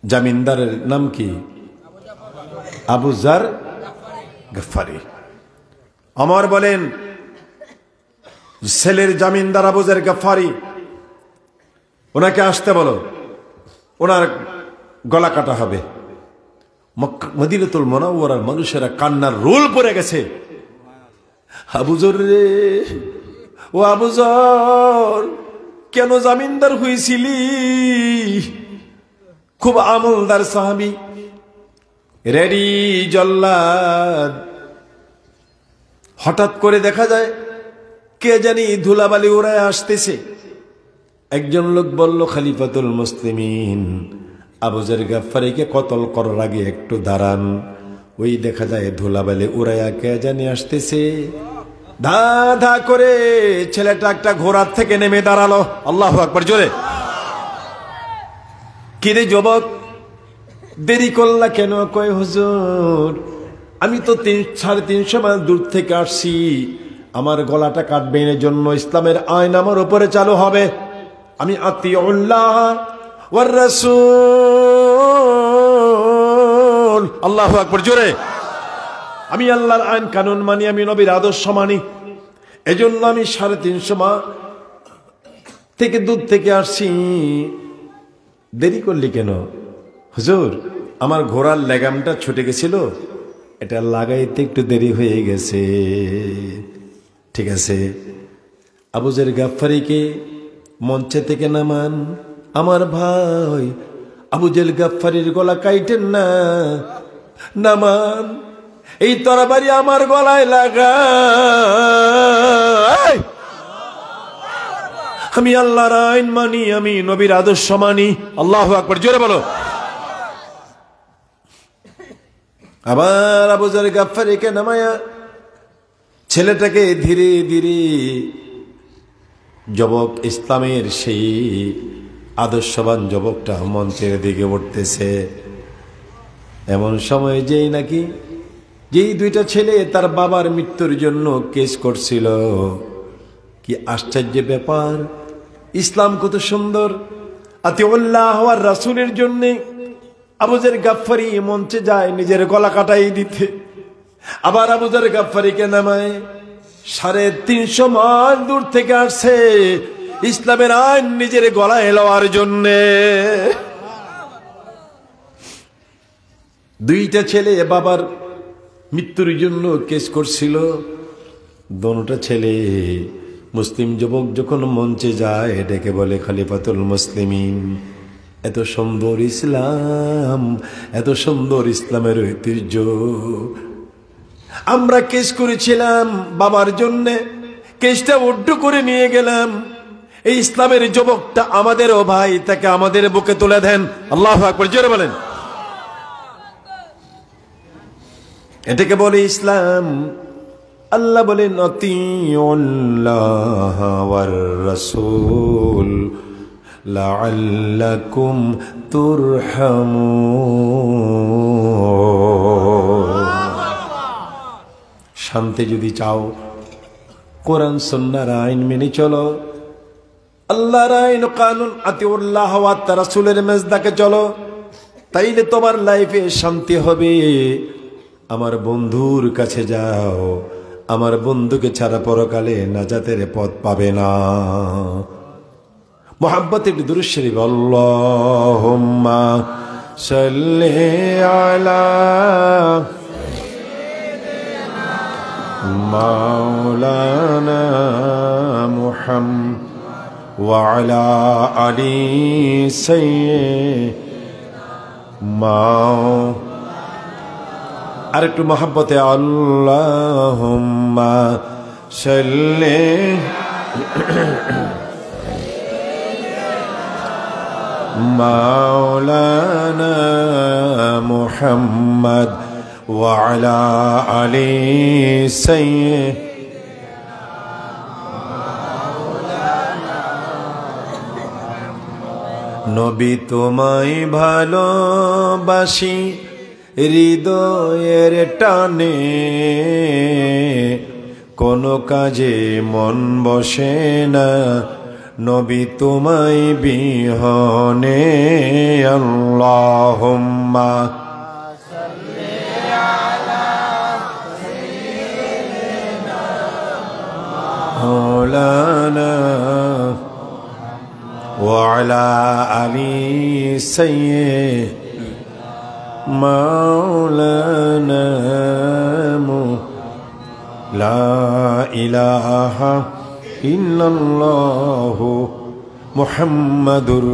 Speaker 1: জামিনদারের নাম কি? আবু যর গফফারি। আমার বলেন, ছেলের জামিনদার আবু যর গফফারি, ওনাকে আসতে বলো, ওনার গলা কাটা হবে। মদিনাতুল মুনাওয়ারার মানুষেরা কান্নার রোল পড়ে গেছে। আবু যর রে, ও আবু যর, কেন জামিনদার হয়েছিলি? খুব আমলদার সাহাবী, রেডি জল্লাদ। হঠাৎ করে দেখা যায় কে জানি ধুলাবালি উড়ায় আসতেছে। একজন লোক বলল, খলিফাতুল মুসলিমিন, আবু যর গফফারিকে কতল করার আগে একটু দাঁড়ান। ওই দেখা যায় ধুলাবালি উড়াইয়া কে জানি আসতেছে। ধা ধা করে ছেলেটা একটা ঘোড়ার থেকে নেমে দাঁড়ালো। আল্লাহু আকবার, জোরে। কিরে যুবক, দেরি করলা কেন? কয়, হুজুর, আমি তো 350 মাইল দূর থেকে আসছি, আমার গলাটা কাটবেন, এর জন্য ইসলামের আইন আমার উপরে চালু হবে। আমি আতিউল্লাহ ওয়ার রাসূল, আল্লাহু আকবার, জোরে। আমি আল্লাহর আইন কানুন মানি, আমি নবীর আদর্শ মানি, এজন্য আমি 350 মাইল থেকে দূর থেকে আসছি। দেরি করলি কেন? হুজুর, আমার ঘোড়ার লেগামটা ছুটে গেছিল, এটা লাগাইতে একটু দেরি হয়ে গেছে। ঠিক আছে, আবু যর গফফারিকে মঞ্চে থেকে নামান। আমার ভাই, আবু যর গফফারির গলা কাইটেন না, নামান। এই তরবারি আমার গলায় লাগা। আমি আল্লাহর আইন মানি, আমি নবীর আদর্শ মানি। আল্লাহু আকবার, জোরে বলো। আবার আবু যর গফফারিকে নামায়া ছেলেটাকে ধীরে ধীরে যুবক, ইসলামের সেই আদর্শবান যুবকটা মঞ্চের দিকে উঠতেছে। এমন সময় যেই দুইটা ছেলে তার বাবার মৃত্যুর জন্য কেস করছিল, কি আশ্চর্য ব্যাপার, ইসলাম কত সুন্দর। আতিউল্লাহ ওয়ার রাসূলের জন্য আবু যর গাফফারি মঞ্চে যায় নিজের গলা কাটাই দিতে, আবার আবু যর গাফফারিকে নামায়। 350 মাইল দূর থেকে আসছে ইসলামের আইন নিজের গলায় লওয়ার জন্য। দুইটা ছেলে বাবার মৃত্যুর জন্য কেস করছিল। দোনোটা ছেলে মুসলিম যুবক যখন মঞ্চে যায় ডেকে বলে খলিফাতুল মুসলিমিন, এত সুন্দর ইসলাম, এত সুন্দর ইসলামের ঐতিহ্য। আমরা কেস করেছিলাম বাবার জন্য, কেসটা উড্ডু করে নিয়ে গেলাম। এই ইসলামের যুবকটা আমাদেরও ভাই, তাকে আমাদের বুকে তুলে দেন। আল্লাহু আকবার, জোরে বলেন। এটাকে বলে ইসলাম। আল্লাহ বলেন আতিউল্লাহ ওয়ার রাসূল লাআল্লাকুম তুরহামুন। শান্তি যদি চাও কোরআন সুন্নাহর আইন মেনে চলো, আল্লাহর আইন কানুন আতিউল্লাহ ওয়া রাসূলের মেজদাকে চলো, তাইলে তোমার লাইফে শান্তি হবে। আমার বন্ধুর কাছে যাও, আমার বন্ধুকে ছাড়া পরকালে নাজাতের পথ পাবে না। মুহাব্বতে একটু দুরূদ শরীফ, আল্লাহুম্মা সাল্লি আলা মাওলানা মুহাম্মদ ওয়া আলা আলি সাইয়্যিদিনা। আর একটু মহব্বতে আল্লাহুম্মা সাল্লি মাওলানা মুহাম্মদ ওয়া আলা আলি সাইয়্যিদিনা। নবী তোমায় ভালোবাসি হৃদয়ের টানে, কোনো কাজে মন বসে না নবী তোমায় বিহনে। আল্লাহুম্মা সাল্লি আলা সাইয়্যিদিনা মাওলানা ওয়া আলা আলি সাইয়্যিদিনা মাওলানা লা ইলাহা ইল্লাল্লাহু মুহাম্মাদুর।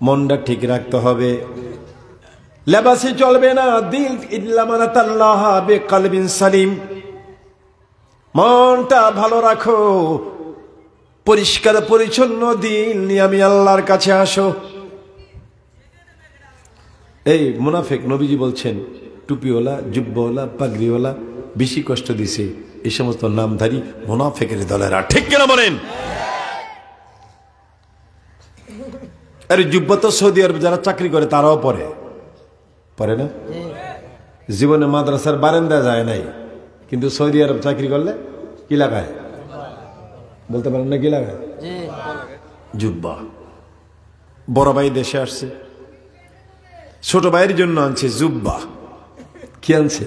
Speaker 1: মনটা ঠিক রাখতে হবে, লেবাসে চলবে না। দিল ইল্লা মানাতাল্লাহ বিকলবিন সালিম। মনটা ভালো রাখো, পরিষ্কার পরিচ্ছন্ন দিল নিয়ে আমি আল্লাহর কাছে আসো। এই মুনাফিক নবীজি বলছেন টুপিওয়ালা, জুব্বাওয়ালা, পাগড়িওয়ালা বেশি কষ্ট দিছে এই সমস্ত নামধারী মুনাফিকের দলেরা। ঠিক কিনা বলেন? আরে জুব্বা তো সৌদি আরব যারা চাকরি করে তারাও পরে না? জীবনে মাদ্রাসার বারান্দায় যায় নাই, কিন্তু সৌদি আরব চাকরি করলে কি লাগায় বলতে পারেন না? কি লাগায়? জুব্বা। বড় ভাই দেশে আসছে, ছোট ভাইয়ের জন্য আনছে জুব্বা। কি আনছে?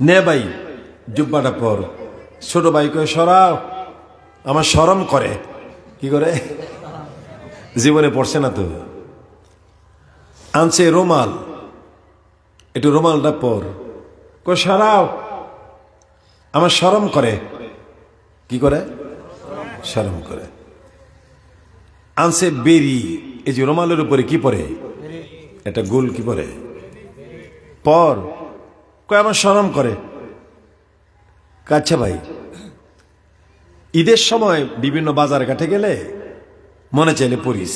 Speaker 1: নে ভাই জুব্বাটা পর। ছোট ভাই কয়ে সরাও, আমার শরম করে। কি করে? জীবনে পড়ছে না তো। আনছে রুমাল, একটু রুমালটা পর। কয়ে সরাও, আমার শরম করে। কি করে? শরম করে। আনছে বেরি, এই যে রুমালের উপরে কি পরে? এটা গোল কি পরে? পর। কয় আমার শরম করে। আচ্ছা ভাই, ঈদের সময় বিভিন্ন বাজার ঘাটে গেলে মনে চাইলে পড়িস।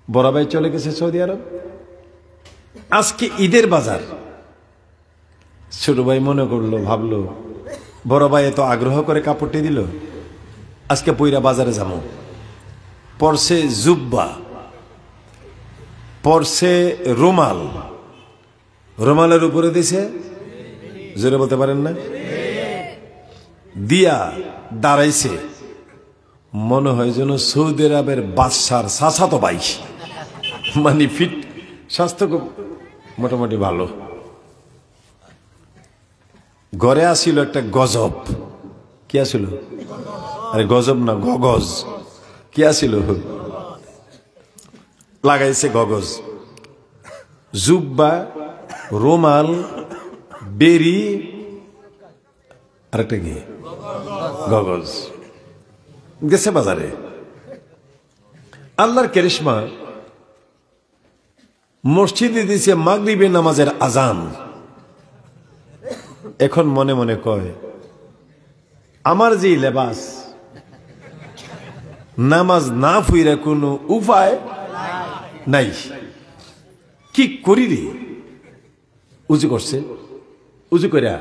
Speaker 1: বড় ভাই চলে গেছে সৌদি আরব, আজকে ঈদের বাজার। ছোট ভাই মনে করলো, ভাবলো বড় ভাই এত আগ্রহ করে কাপড়টি দিল, আজকে পইরা বাজারে যাবো। পরছে জুব্বা, পরছে রুমাল, রুমালের উপরে দিছে, জোরে বলতে পারেন না? দিয়া দাঁড়াইছে, মনে হয় যেন সৌদি আরবের বাদশার চাচাতো ভাই। মানে ফিট, স্বাস্থ্য খুব মোটামুটি ভালো। ঘরে আসিল একটা গজব। কি আসিল? আরে গজব না, গগজ। কি আসিল? লাগাইছে গগজ, জুব্বা, রুমাল, বেরি, আরেকটা কি গগজ। গেছে বাজারে। আল্লাহর কেরিশমা, মসজিদে দিছে মাগরিবের নামাজের আজান। এখন মনে মনে কয়, আমার যে লেবাস, নামাজ না ফুইরা কোনো উপায় নাই, কি করি রে? উজু করছে, উজু করিয়া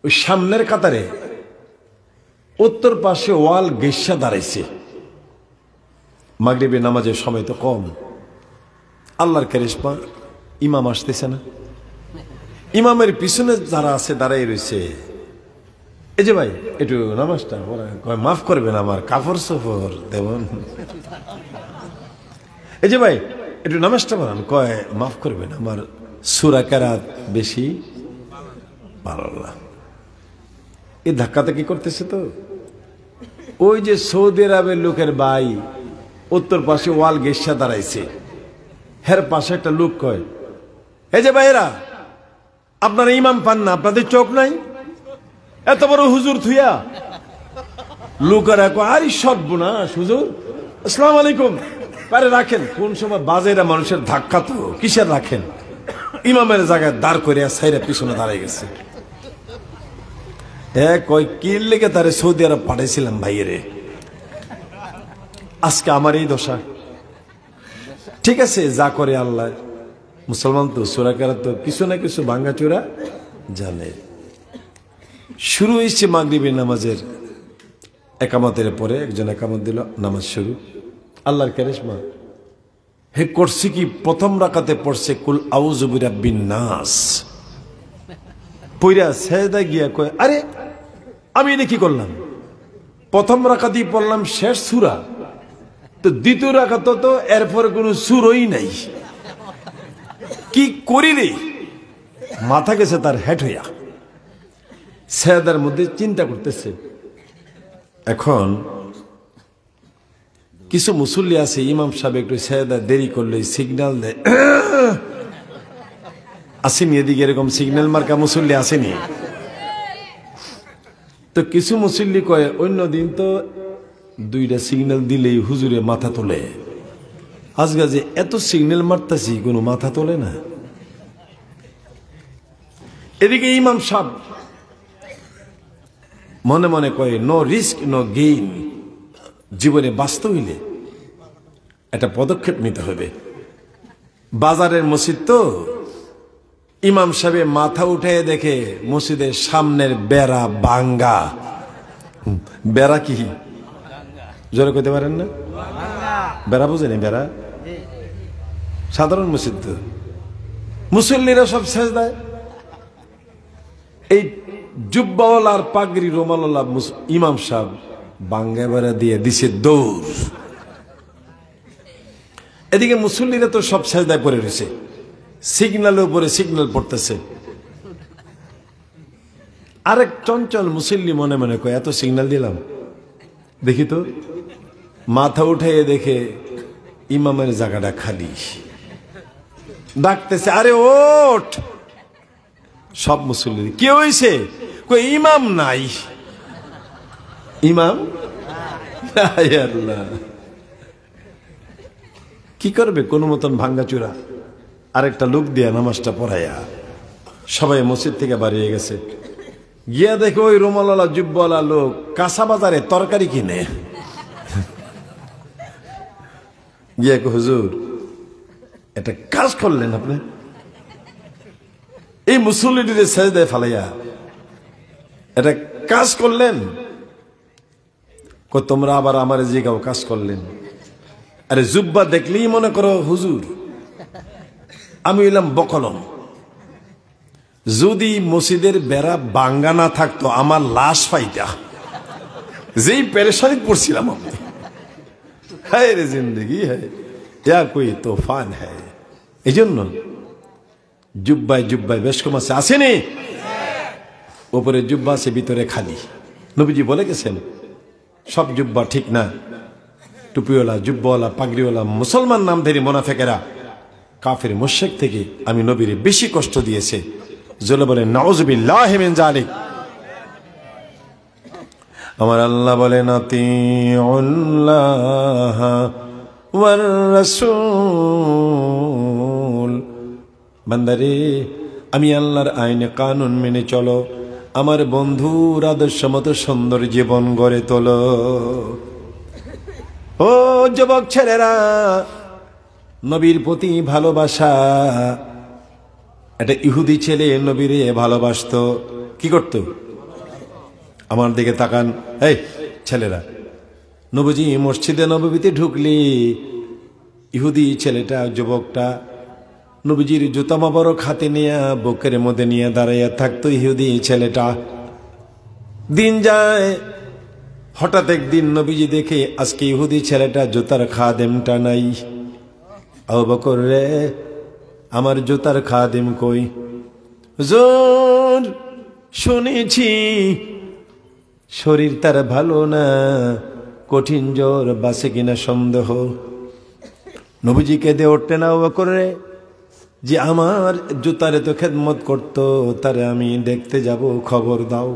Speaker 1: ওই সামনের কাতারে উত্তর পাশে ওয়াল গেসা দাঁড়াইছে। মাগরিবের নামাজের সময় তো কম। আল্লাহর কারিশমা, ইমাম আসতেছে না। ইমামের পিছনে যারা আছে দাঁড়াই রয়েছে, এই যে ভাই একটু নামাজটা মাফ করবেন, আমার কাপড় সফর দেবন। এই যে ভাই একটু নামাজটা পড়ান, কয় মাফ করবেন, আমার সূরা কেরাত বেশি ভালো না। এই ধাক্কাতে কি করতেছে তো ওই যে সৌদি আরবের লোকের ভাই উত্তর পাশে ওয়াল গেসা দাঁড়াইছে, হের পাশে একটা লোক কয়, এই যে ভাইরা আপনারা ইমাম পান না, আপনাদের চোখ নাই? এত বড় হুজুর থুইয়া লোকেরা কয়, আরে সর্বনাশ হুজুর, আসসালামু আলাইকুম, পারে রাখেন। কোন সময় বাজেরা মানুষের ধাক্কা তো কিসের রাখেন? ইমামের জায়গায় দাঁড় করিয়া সাইরা পিছনে দাঁড়াই গেছে। কয় কি লেগে তারে সৌদি আরব পাঠাইছিলাম ভাইয়েরে, আজকে আমার এই দশা। ঠিক আছে, যা করে আল্লাহ। মুসলমান তো সূরা কেরাত তো কিছু না কিছু ভাঙ্গাচোরা জানে। শুরু হয়েছে মাগরিবের নামাজের একামতের পরে, একজন একামত দিল, নামাজ শুরু। আল্লাহর কারিশমা, হে করছি কি, প্রথম রাকাতে পড়ছে কুল আউযু বিরাব্বিন নাস, পইরা সেজদায় গিয়া কয়, আরে আমি এটা কি করলাম? প্রথম রাকাতেই পড়লাম শেষ সূরা, তো দ্বিতীয় রাকাত তো এরপরে কোনো সূরাই নাই, কি করি রে? মাথা গেছে তার হেট হইয়া, সেজদার মধ্যে চিন্তা করতেছে। এখন কিছু মুসল্লি আছে, ইমাম সাহেব একটু সেজদা দেরি করলে সিগন্যাল দেয়, আসেনি এদিকে, এরকম সিগন্যাল মার্কা মুসল্লি আসেনি। তো কিছু মুসল্লি কয়, অন্য দিন তো দুইটা সিগন্যাল দিলেই হুজুরে মাথা তোলে, আজকে যে এত সিগন্যাল মারতেছি কোনো মাথা তোলে না। এদিকে ইমাম সাহেব মনে মনে কয়, নো রিস্ক নো গেইন, জীবনে বাঁচতে হইলে একটা পদক্ষেপ নিতে হবে। বাজারের মসজিদ তো, ইমাম সাহেব মাথা উঠে দেখে মসজিদের সামনের বেড়া ভাঙ্গা। বেড়া কি জোরে কইতে পারেন না? বেড়া বুঝেনি? বেড়া সাধারণ মসজিদ তো, মুসল্লিরা সব সেজদায়। এই জুব্বাওয়ালা আর পাগড়ি রুমালওয়ালা ইমাম সাহেব ভাঙ্গা বেড়া দিয়ে দিছে দৌড়। এদিকে মুসল্লিরা তো সব সেজদায় পড়ে রয়েছে, সিগন্যালের উপরে সিগন্যাল পড়তেছে। আরেক চঞ্চল মুসল্লি মনে মনে কয়, এত সিগন্যাল দিলাম, দেখি তো। মাথা উঠাইয়ে দেখে ইমামের জায়গাটা খালি, ডাকতেছে, আরে ওঠ। সব মুসল্লি, কি হয়েছে? কই ইমাম নাই। ইমাম আল্লাহ, কি করবে? কোন মতন ভাঙ্গাচুরা আরেকটা লোক দিয়া নামাজটা পড়াইয়া সবাই মসজিদ থেকে বাড়িয়ে গেছে। গিয়া দেখে ওই রুমালওয়ালা জুব্বাওয়ালা লোক কাঁচা বাজারে তরকারি কিনে। গিয়া কো, হুজুর একটা কাজ করলেন আপনি, এই মুসল্লিটির সেজদায় ফালাইয়া একটা কাজ করলেন। তোমরা আবার আমার জিগাও কাজ করলেন? আরে জুব্বা দেখলেই মনে করো হুজুর, আমি হইলাম বকলম। যদি মসজিদের বেড়া বাঙ্গা না থাকতো আমার লাশ পাইতা, যেই পেরেশানি পড়ছিলাম আমি। হ্যাঁ রে জিন্দগি হ্যাঁ, ইয়া কোই তোফান হ্যাঁ। এই জন্য জুব্বায় জুব্বায় বেশ কম আছে, আসেনি? ওপরে জুব্বা আছে, ভিতরে খালি। নবীজি বলে গেছেন সব জুব্বা ঠিক না। টুপিওয়ালা, জুব্বাওয়ালা, পাগড়িওয়ালা মুসলমান নামধারী মুনাফিকেরা কাফের মুশরিক থেকে আমি নবীর বেশি কষ্ট দিয়েছে। জোরে বলেন নাউযুবিল্লাহি মিন যালিক। আমার আল্লাহ বলেন আতিউল্লাহ ওয়ার রাসূল, বান্দারে আমি আল্লাহর আইনে কানুন মেনে চলো, আমার বন্ধুর আদর্শ মতো সুন্দর জীবন গড়ে তোলো। ও যুবক ছেলেরা, নবীর প্রতি ভালোবাসা। একটা ইহুদি ছেলে নবীরে ভালোবাসতো, কি করত? আমার দিকে তাকান এই ছেলেরা, নবীজি মসজিদে নববীতে ঢুকলি ইহুদি ছেলেটা, যুবকটা নবীজির জুতা মোবারক হাতে নিয়ে বুকের মধ্যে নিয়ে দাঁড়াইয়া থাকতো ইহুদি ছেলেটা। দিন যায়, হঠাৎ একদিন নবীজি দেখে আজকে ইহুদি ছেলেটা জুতার খাদেমটা নাই। আবু বকর রে, আমার জুতার খাদেম কই? হুজুর শুনেছি শরীর তার ভালো না, কঠিন জ্বর, বাসে কিনা সন্দেহ। নবীজি কেঁদে উঠতেন, আবু বকর রে, যে আমার জুতারে তো খেদমত করতো, তারে আমি দেখতে যাব, খবর দাও।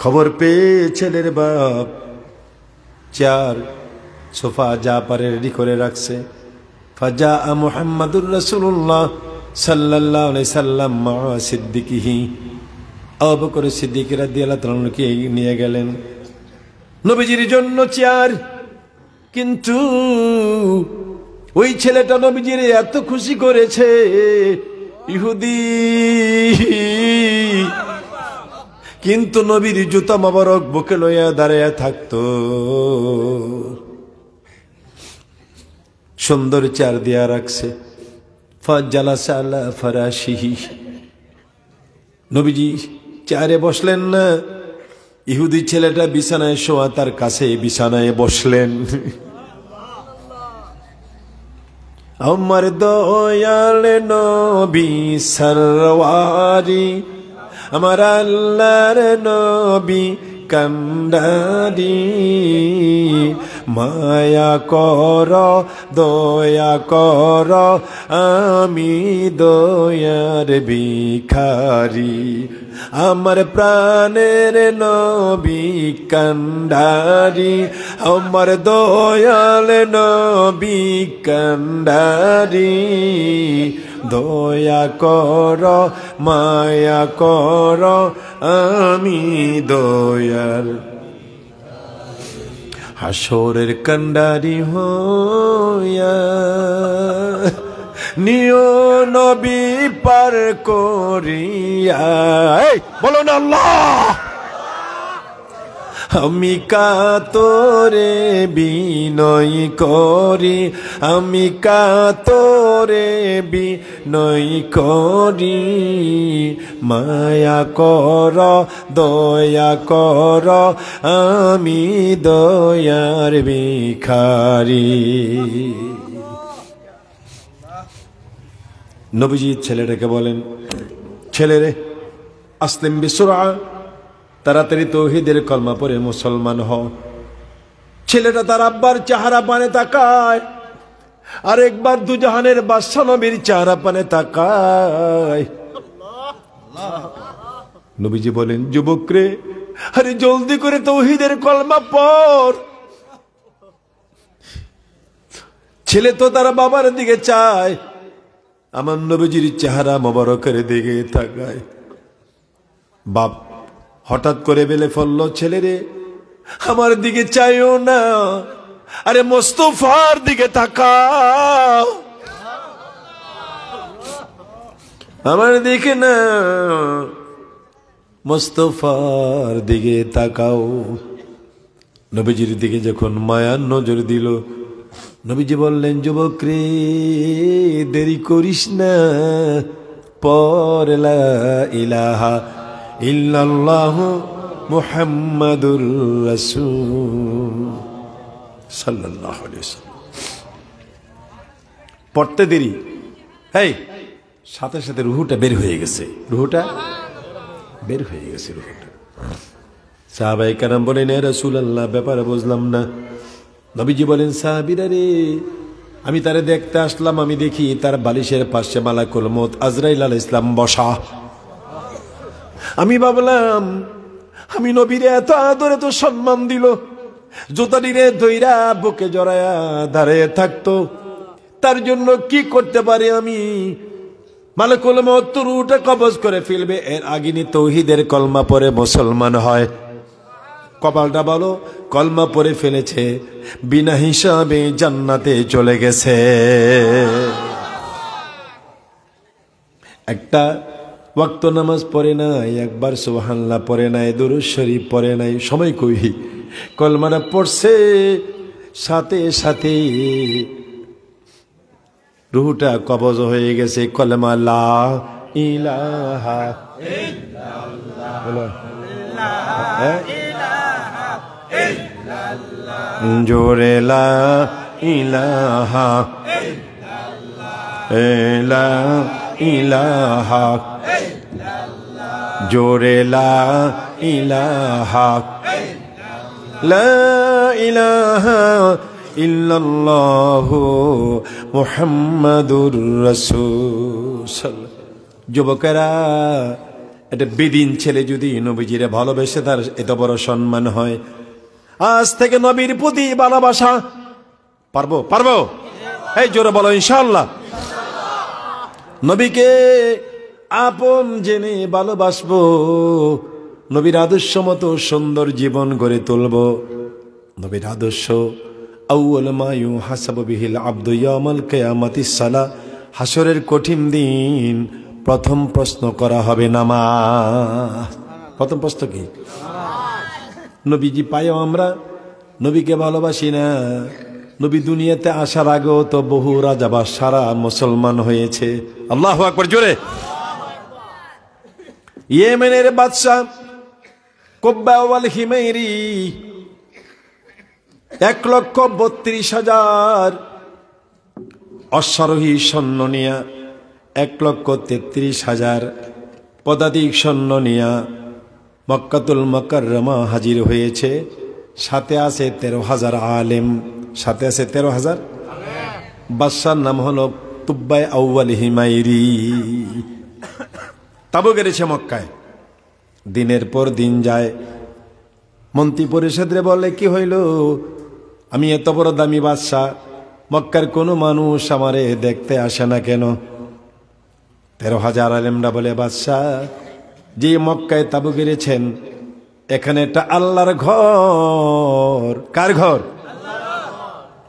Speaker 1: খবর পেয়ে ছেলের বাপ চার সোফা যা পারে রেডি করে রাখছে। ফাজা মুহাম্মাদুর রাসূলুল্লাহ সাল্লাল্লাহু আলাইহি সাল্লাম মা সিদ্দিকিহি, আবু বকর সিদ্দিক রাদিয়াল্লাহু তাআলাকে নিয়ে গেলেন নবীজির জন্য চেয়ার। কিন্তু ওই ছেলেটা নবীজির এত খুশি করেছে, ইহুদি কিন্তু নবীর জুতা মোবারক বুকে লইয়া দাঁড়াইয়া থাকতো। সুন্দর চেয়ার দিয়া রাখছে। ফাজালাসা আলা ফারাশিহি, নবীজি চেয়ারে বসলেন না, ইহুদি ছেলেটা বিছানায় শোয়া, তার কাছে বিছানায় বসলেন। আমার দয়াল নবী সরওয়ারি, আমার আল্লাহর নবী কান্ডারি, মায়া কর দয়া কর, আমি দয়ার ভিখারি। আমার প্রাণের নবী কান্ডারি, আমার দয়াল নবী কান্ডারি, দয়া কর মায়া কর, আমি দয়ার। হাসরের কান্ডারি হইয়া নিও নবী পার করিয়া, বলো না আল্লাহ। আমি কাতরে বিনয় করি, আমি কাতরে বিনয় করি, মায়া কর দয়া কর, আমি দয়ার ভিখারি। নবীজি ছেলেটাকে বলেন, ছেলেরে আসলিম বিসুরা, তাড়াতাড়ি তৌহিদের কলমা পড়ে মুসলমান হও। ছেলেটা তার আব্বার চেহারা পানে তাকায়, আর একবার দুজাহানের বাদশা নবীর চেহারা পানে তাকায়। নবীজি বলেন, যুবক রে, আরে জলদি করে তৌহিদের কলমা পড়। ছেলে তো তার বাবার দিকে চায়, আমার নবীজির চেহারা মোবারকের দিকে তাকায়। বাপ হঠাৎ করে বেলে ফেলল, ছেলে রে আমার দিকে চাইও না, আরে মোস্তফার দিকে তাকাও, আমার দিকে না, মোস্তফার দিকে তাকাও। নবীজির দিকে যখন মায়ার নজর দিল, নবীজি বললেন, যুবক রে দেরি করিস না, পর লা ইলাহা ইল্লাল্লাহু মুহাম্মাদুর রাসূল সাল্লাল্লাহু আলাইহি ওয়াসাল্লাম। পড়তে দেরি, এই সাথে সাথে রুহুটা বের হয়ে গেছে, রুহুটা বের হয়ে গেছে। রুহুটা সাহাবায়ে কেরাম বলেন, ইয়া রাসূলুল্লাহ ব্যাপারে বুঝলাম না। নবীজি বলেন, সাহাবীরা রে, আমি তারে দেখতে আসলাম, আমি দেখি তার বালিশের পাশে মালাকুল মউত আজরাইল আলাইহিস সালাম বসা। আমি ভাবলাম, আমি নবীরে এত আদর এত সম্মান দিল, জুতাটিরে দইরা বুকে জড়ায়া দাঁড়িয়ে থাকতো, তার জন্য কি করতে পারি আমি? মালাকুল মউত তো রূহটা কবজ করে ফেলবে, এর আগিনী তৌহিদের কলমা পড়ে মুসলমান হয়। কপালটা বলো, কলমা পড়ে ফেলেছে, বিনা হিসাবে জান্নাতে চলে গেছে। একটা ওয়াক্ত নামাজ পড়ে নাই, একবার সুবহানাল্লাহ পড়ে নাই, দুরূদ শরীফ পড়ে নাই, সময় কই কলমাটা পড়ছে, সাথে সাথে রূহটা কবজ হয়ে গেছে। কলমা লা ইলাহা ইল্লাল্লাহ, জোরে লা ইলাহা লা ইলাহা, জোরে লা ইলাহা লা ইলাহা ইল্লাল্লাহু মুহাম্মাদুর রাসূল। যুবকেরা, একটা বেদিন ছেলে যদি নবীজিরে ভালোবেসে তার এত বড় সম্মান হয়, আজ থেকে নবীর প্রতি ভালোবাসা পারবো? পারবো? এই জোরে বলো ইনশাআল্লাহ। নবীকে আপন জেনে ভালোবাসবো, নবীর আদর্শ মতো সুন্দর জীবন গড়ে তুলব। নবীর আদর্শ, আউয়াল মা ইউহাসাবু বিহিল আবদু ইয়াউমাল কিয়ামাতিস সালাহ, হাসরের কঠিন দিন প্রথম প্রশ্ন করা হবে নামাজ। প্রথম প্রশ্ন কি? নবীজি পাইও আমরা নবীকে ভালোবাসি না। নবী দুনিয়াতে আসার আগেও তো বহু রাজা বাদশারা মুসলমান হয়েছে। আল্লাহু আকবার জোরে। ইয়েমেনের বাদশা কুব্বা ওয়াল হিমাইরি 1,32,000 অশ্বারোহী সৈন্য নিয়া, 1,33,000 পদাতিক সৈন্য নিয়া মক্কাতুল মুকাররমা হাজির হয়েছে। সাথে আছে 13,000 আলেম, সাথে আছে 13,000। বাদশার নাম হলো তুব্বাই আউয়াল হিমাইরি। তাবু গেড়েছে মক্কায়। দিনের পর দিন যায়, মন্ত্রী পরিষদরে বলে, কি হইল? আমি এত বড় দামি বাদশাহ, মক্কার কোনো মানুষ আমারে দেখতে আসে না কেন? 13,000 আলেমরা বলে, বাদশাহ, যে মক্কায় তাবু গেড়েছেন, এখানে একটা আল্লাহর ঘর। কার ঘর?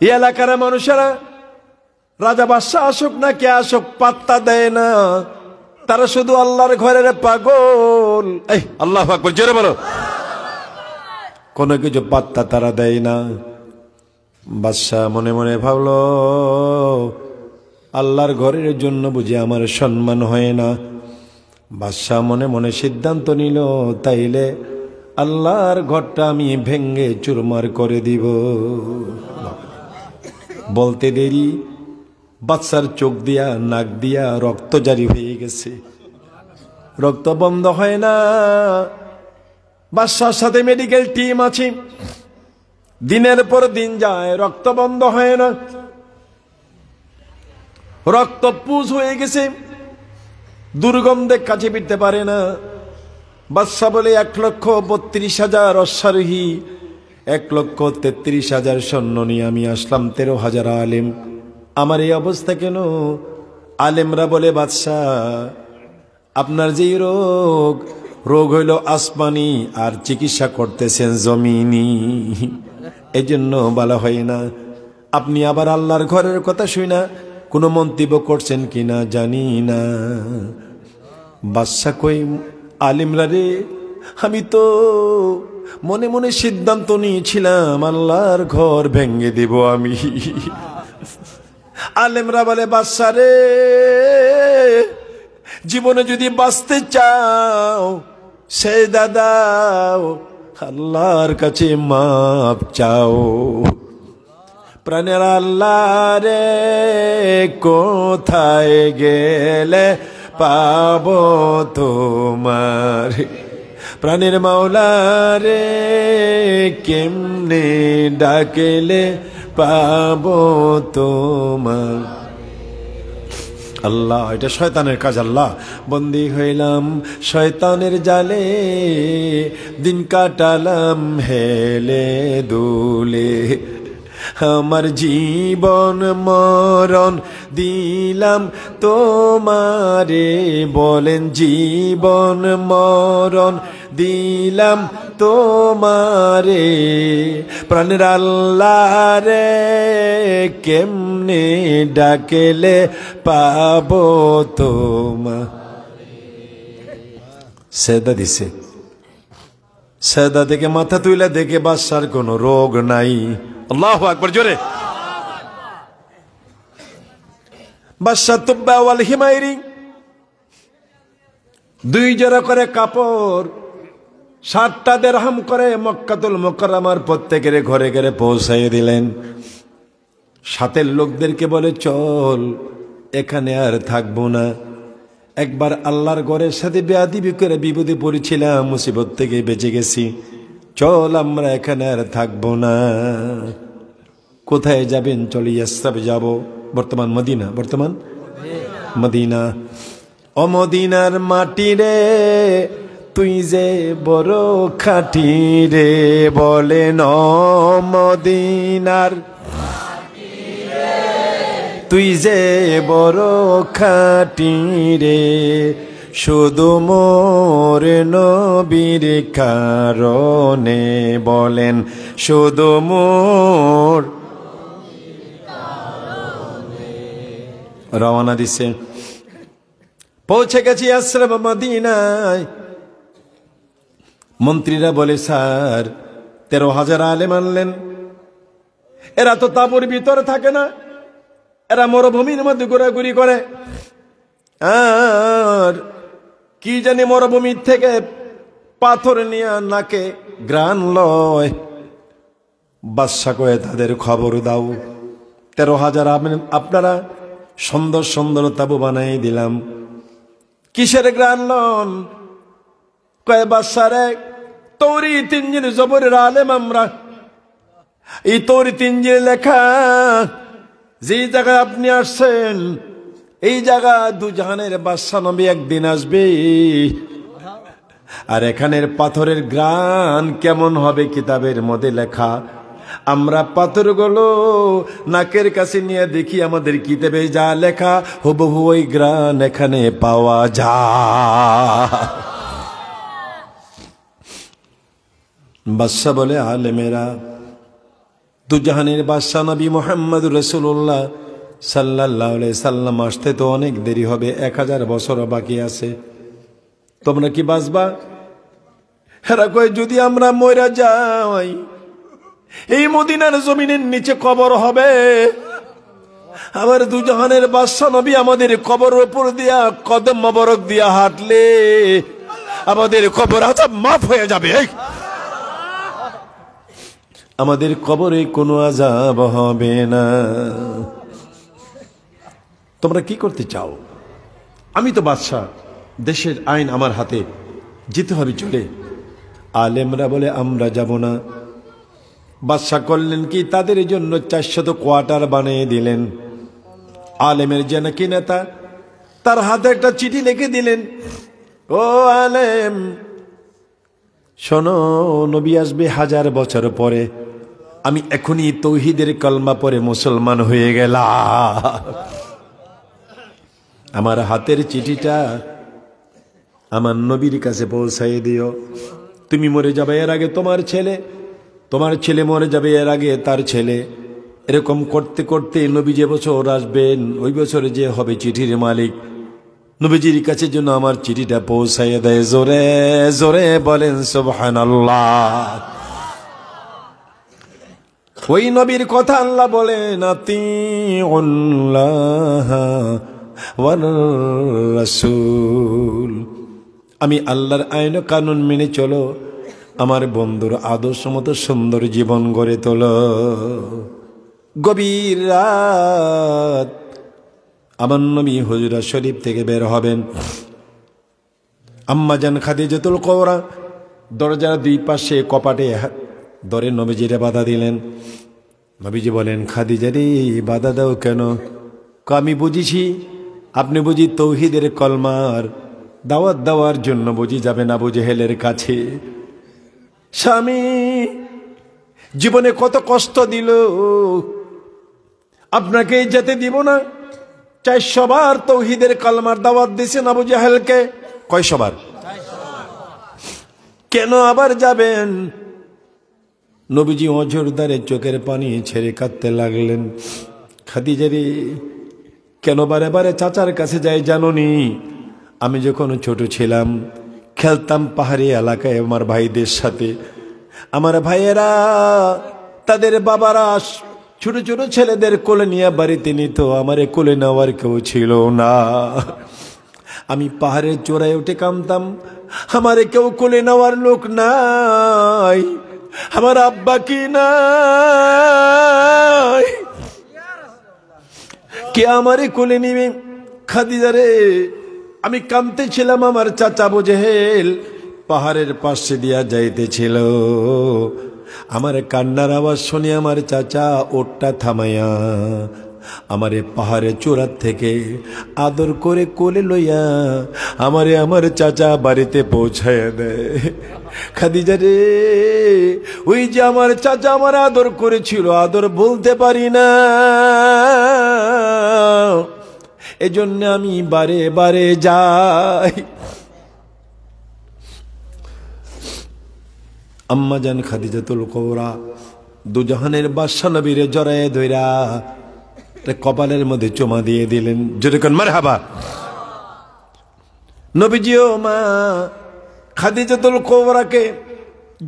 Speaker 1: এই এলাকার মানুষেরা রাজা বাদশাহ আসুক না কে আসুক পাত্তা দেয় না, তারা শুধু আল্লাহর ঘরের পাগল। এই আল্লাহু আকবার জোরে বলো। কোনো কিছু পাত্তা তারা দেয় না। বাদশাহ মনে মনে ভাবলো, আল্লাহর ঘরের জন্য বুঝি আমার সম্মান হয় না। বাদশাহ মনে মনে সিদ্ধান্ত নিল, তাইলে আল্লাহর ঘরটা আমি ভেঙ্গে চুরমার করে দিব। বলতে দেরি, বাদশার চোখ দিয়া নাক দিয়া রক্ত জারি হয়ে গেছে, রক্ত বন্ধ হয় না। বাদশার সাথে মেডিকেল টিম আছে, দিনের পর দিন যায়, রক্ত বন্ধ হয় না, রক্ত পুজ হয়ে গেছে, দুর্গন্ধে কাছে ফিরতে পারে না। বাদশা বলে, 1,32,000 অশ্বারোহী, 1,33,000 সৈন্য নিয়ে আমি আসলাম, 13,000 আলেম, আমার এই অবস্থা কেন? আলেমরা বলে, বাদশা, আপনার যে রোগ হইল আসমানি, আর চিকিৎসা করতেছেন জমিনি, এই জন্য বলা হয় না। আপনি আবার আল্লাহর ঘরের কথা শুই না কোনো মন্তব্য করছেন কিনা জানি না। বাদশা কই, আলিমরা রে, আমি তো মনে মনে সিদ্ধান্ত নিয়েছিলাম আল্লাহর ঘর ভেঙে দেব আমি। আলেমরা বলে, বাদশা রে, জীবনে যদি বাঁচতে চাও সেজদা দাও, আল্লাহর কাছে মাপ চাও। প্রাণের আল্লাহ রে কোথায় গেলে পাবো তোমার, প্রাণের মাওলা রে কেমনে ডাকেলে পাবো তোমার। আল্লাহ, এটা শয়তানের কাজ। আল্লাহ, বন্দী হইলাম শয়তানের জালে, দিন কাটালাম হেলে দুলে, আমার জীবন মরণ দিলাম তোমারে, বলেন জীবন মরণ দিলাম তোমারে, প্রাণের আল্লাহ রে কেমনে ডাকেলে পাবো তোমার। সেদা দিছে, সেদা দেখে মাথা তুইলা দেখে বাদশার কোনো রোগ নাই। আল্লাহু আকবার, জোরে। বাদশা তুব্বা ওয়াল হিমাইরি, 2 জোড়া করে কাপড়, 7টা দিরহাম করে মক্কাতুল মুকাররমার প্রত্যেকের ঘরে ঘরে পৌঁছাইয়ে দিলেন। সাথের লোকদেরকে বলে, চল এখানে আর থাকবো না, একবার আল্লাহর ঘরের সাথে বেয়াদবি করে বিপদে পড়েছিলাম, মুসিবত থেকে বেঁচে গেছি, চল আমরা এখানে আর থাকবো না। কোথায় যাবেন? চলে ইয়াসরিব যাব, বর্তমান মদিনা, বর্তমান মদিনা। ও মদিনার মাটি রে তুই যে বড় খাঁটি রে, বলেন ও মদিনার তুই যে বড় খাঁটি রে, শুধু মোর নবীর কারণে, বলেন শুধু মোর। রওনা দিছে, পৌঁছে গেছি ইয়াসরিব মদিনায়। মন্ত্রীরা বলে, স্যার 13,000 আলেম আনলেন, এরা তো তাঁবুর ভিতরে থাকে না, এরা মরুভূমির মধ্যে ঘোরাঘুরি করে, আর কি জানি মরুভূমির থেকে পাথর নিয়ে নাকে গ্রান লয়। বাদশা কয়ে, তাদের খবর দাও, 13,000 আপনারা সুন্দর সুন্দর তাবু বানাই দিলাম, কিসের গ্রান লন? কয়ে, বাদশারে তৌরাত ইনজিল জবরের আলেম আমরা, এই তৌরাত ইনজিল লেখা যে জায়গায় আপনি আসছেন, এই জায়গা দুজাহানের বাদশা নবী একদিন আসবে, আর এখানের পাথরের গ্রান কেমন হবে কিতাবের মধ্যে লেখা। আমরা পাথরগুলো নাকের কাছে নিয়ে দেখি, আমাদের কিতাবে যা লেখা হুবহু ওই গ্রান এখানে পাওয়া যায়। বাদশা বলে, আলেমেরা, দুজাহানের বাদশা নবী মুহাম্মদ রাসূলুল্লাহ সাল্লাল্লাহু আলাইহি সাল্লাম আসতে তো অনেক দেরি হবে, 1000 বছর বাকি আছে, তোমরা কি বাঁচবা? হেরা কয়, যদি আমরা মইরা যাই এই মদিনার জমিনের নিচে কবর হবে, আবার দুজাহানের বাদশা নবী আমাদের কবরের উপর দিয়া কদম মোবারক দিয়া হাঁটলে আমাদের কবর আযাব মাফ হয়ে যাবে, আমাদের কবরে কোনো আযাব হবে না। তোমরা কি করতে চাও? আমি তো বাদশা, দেশের আইন আমার হাতে, যেতে হবে চলে। আলেমরা বলে, আমরা যাব না। বাদশা করলেন কি, তাদের জন্য 400 কোয়ার্টার বানিয়ে দিলেন। আলেমের যে নাকি নেতা, তার হাতে একটা চিঠি লিখে দিলেন, ও আলেম শোনো, নবী আসবে 1000 বছর পরে, আমি এখনই তৌহিদের কলমা পড়ে মুসলমান হয়ে গেলাম, আমার হাতের চিঠিটা আমার নবীর কাছে পৌঁছাই দিও। তুমি মরে যাবে এর আগে তোমার ছেলে মরে যাবে এর আগে তার ছেলে, এরকম করতে করতে নবী যে বছর আসবেন ওই বছরে যে হবে চিঠির মালিক, নবীজির কাছে যেন আমার চিঠিটা পৌঁছাইয়া দেয়। জোরে জোরে বলেন সুবহানাল্লাহ। ওই নবীর কথা আল্লাহ বলেন, আতিউল্লাহ ওয়ার রাসূল। আমি আল্লাহর আইন ও কানুন মেনে চলো, আমার বন্ধুর আদর্শ মতো সুন্দর জীবন গড়ে তোলো। গভীর রাত আমার নবী হুজরা শরীফ থেকে বের হবেন। আম্মা জান খাদিজাতুল কুবরা দরজার দুই পাশে কপাটে ধরে নবীজিরে বাধা দিলেন। নবীজি বলেন, খাদিজা রে, বাধা দাও কেন? আমি বুঝিছি আপনি বুঝি তৌহিদের কলমার দাওয়াত দেওয়ার জন্য বুঝি যাবেন আবু জেহেলের কাছে। স্বামী জীবনে কত কষ্ট দিল, আপনাকে যেতে দিব না। চাই সবার তৌহিদের কলমার দাওয়াত দিয়েছেন আবু জেহেলকে। কয় সবার? কেন আবার যাবেন? নবীজি অঝোরদারে চোখের পানি ছেড়ে কাঁদতে লাগলেন। খাদিজা রে, কেন বারে বারে চাচার কাছে যাই জানোনি? আমি যখন ছোট ছিলাম খেলতাম পাহাড়ি এলাকায় আমার ভাইদের সাথে। আমার ভাইয়েরা তাদের বাবারা ছোট ছোট ছেলেদের কোলে নিয়ে বাড়িতে নিত, আমারে কোলে নেওয়ার কেউ ছিল না। আমি পাহাড়ের চূড়ায় উঠে কামতাম, আমারে কেউ কোলে নেওয়ার লোক নাই, আমার আব্বা কি নাই, কে আমারে কোলে নিবে? খাদিজা রে, আমি কাঁদতেছিলাম, আমার চাচা আবু জেহেল পাহাড়ের পাশে দিয়া যাইতেছিল। আমার কান্নার আওয়াজ শুনে আমার চাচা ওটটা থামাইয়া আমারে পাহাড়ে চূড়ার থেকে আদর করে কোলে লইয়া আমারে আমার চাচা বাড়িতে পৌঁছাইয়া দেয়। খাদিজা রে, ওই যে আমার চাচা আমার আদর করেছিল, আদর বলতে পারি না, এজন্য আমি বারে বারে যাই। আম্মা জান খাদিজাতুল কুবরা দুজাহানের বাদশা নবীরে জড়ায়ে ধইরা কপালের মধ্যে চুমা দিয়ে দিলেন। জোরে কোন মারহাবা। নবীজিও মা খাদিজাতুল কুবরাকে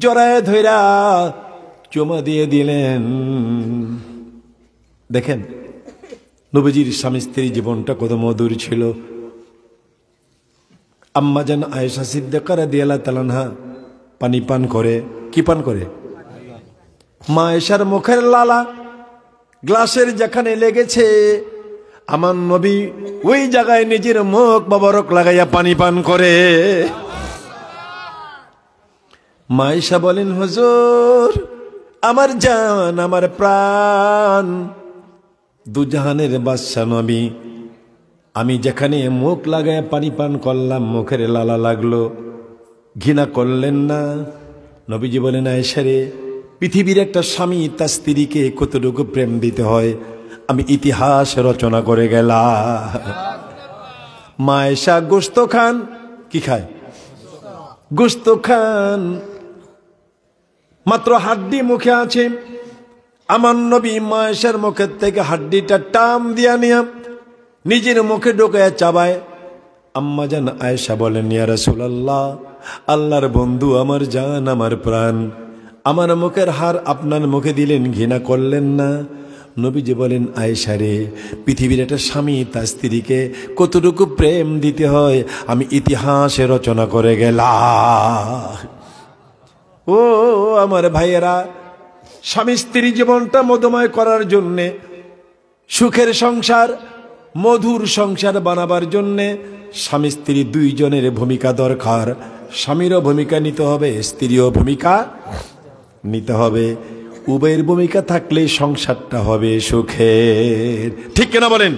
Speaker 1: জড়ায়ে ধইরা চুমা দিয়ে দিলেন। দেখেন নবীজির স্বামী স্ত্রী জীবনটা কত মধুর ছিল। আম্মা জান আয়েশা সিদ্দিকা রাদিয়াল্লাহু তাআলা আনহা পানি পান করে। কি পান করে? মা আয়েশার মুখের লালা গ্লাসের যেখানে লেগেছে আমার নবী ওই জায়গায় নিজের মুখ মোবারক লাগাইয়া পানি পান করে। মা আয়েশা বলেন, হুজুর আমার জান, আমার প্রাণ, দুজাহানের বাদশা নবী, আমি যেখানে মুখ লাগাইয়া পানি পান করলাম মুখের লালা লাগলো, ঘৃণা করলেন না? নবীজি বলেন, আয়েশা রে, পৃথিবীর একটা স্বামী তার স্ত্রীকে কতটুকু প্রেম দিতে হয় আমি ইতিহাস রচনা করে গেলাম। মা আয়েশা গোশত খান। কি খায়? গোশত খান। মাত্র হাড্ডি মুখে আছে, আমার নবী মা আয়েশার মুখের থেকে হাড্ডিটা টান দিয়া নিয়া নিজের মুখে ঢোকায় চাবায়। আম্মা জান আয়েশা বলেন, ইয়া রাসূলুল্লাহ, আল্লাহর বন্ধু, আমার জান, আমার প্রাণ, আমার মুখের হার আপনার মুখে দিলেন, ঘৃণা করলেন না? নবীজি বলেন, আয়েশা রে, পৃথিবীর একটা স্বামী তার স্ত্রীকে কতটুকু প্রেম দিতে হয় আমি ইতিহাসে রচনা করে গেলাম। ও আমার ভাইয়েরা, স্বামী স্ত্রী জীবনটা মধুময় করার জন্যে, সুখের সংসার, মধুর সংসার বানাবার জন্যে স্বামী স্ত্রী দুইজনের ভূমিকা দরকার। স্বামীরও ভূমিকা নিতে হবে, স্ত্রীও ভূমিকা নিতে হবে। উভয়ের ভূমিকা থাকলে সংসারটা হবে সুখের। ঠিক কিনা বলেন?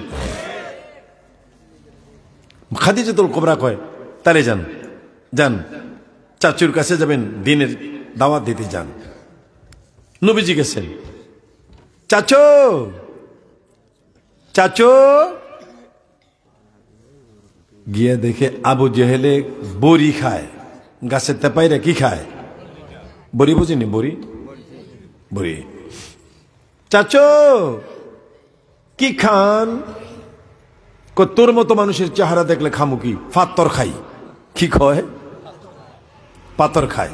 Speaker 1: খাদিজাতুল কুবরা কয়, তাহলে যান, যান চাচুর কাছে যাবেন, দিনের দাওয়াত দিতে যান। নবীজি গেছেন, চাচো, চাচো, গিয়ে দেখে আবু জেহেলে বড়ি খায়, গাছের তেপাইরা কি খায়? বড়ি, বুঝিনি? বড়ি, বড়ি। চাচো কি খান? তোর মতো মানুষের চেহারা দেখলে খামু কি? পাতর খাই। কি কয়? পাতর খায়।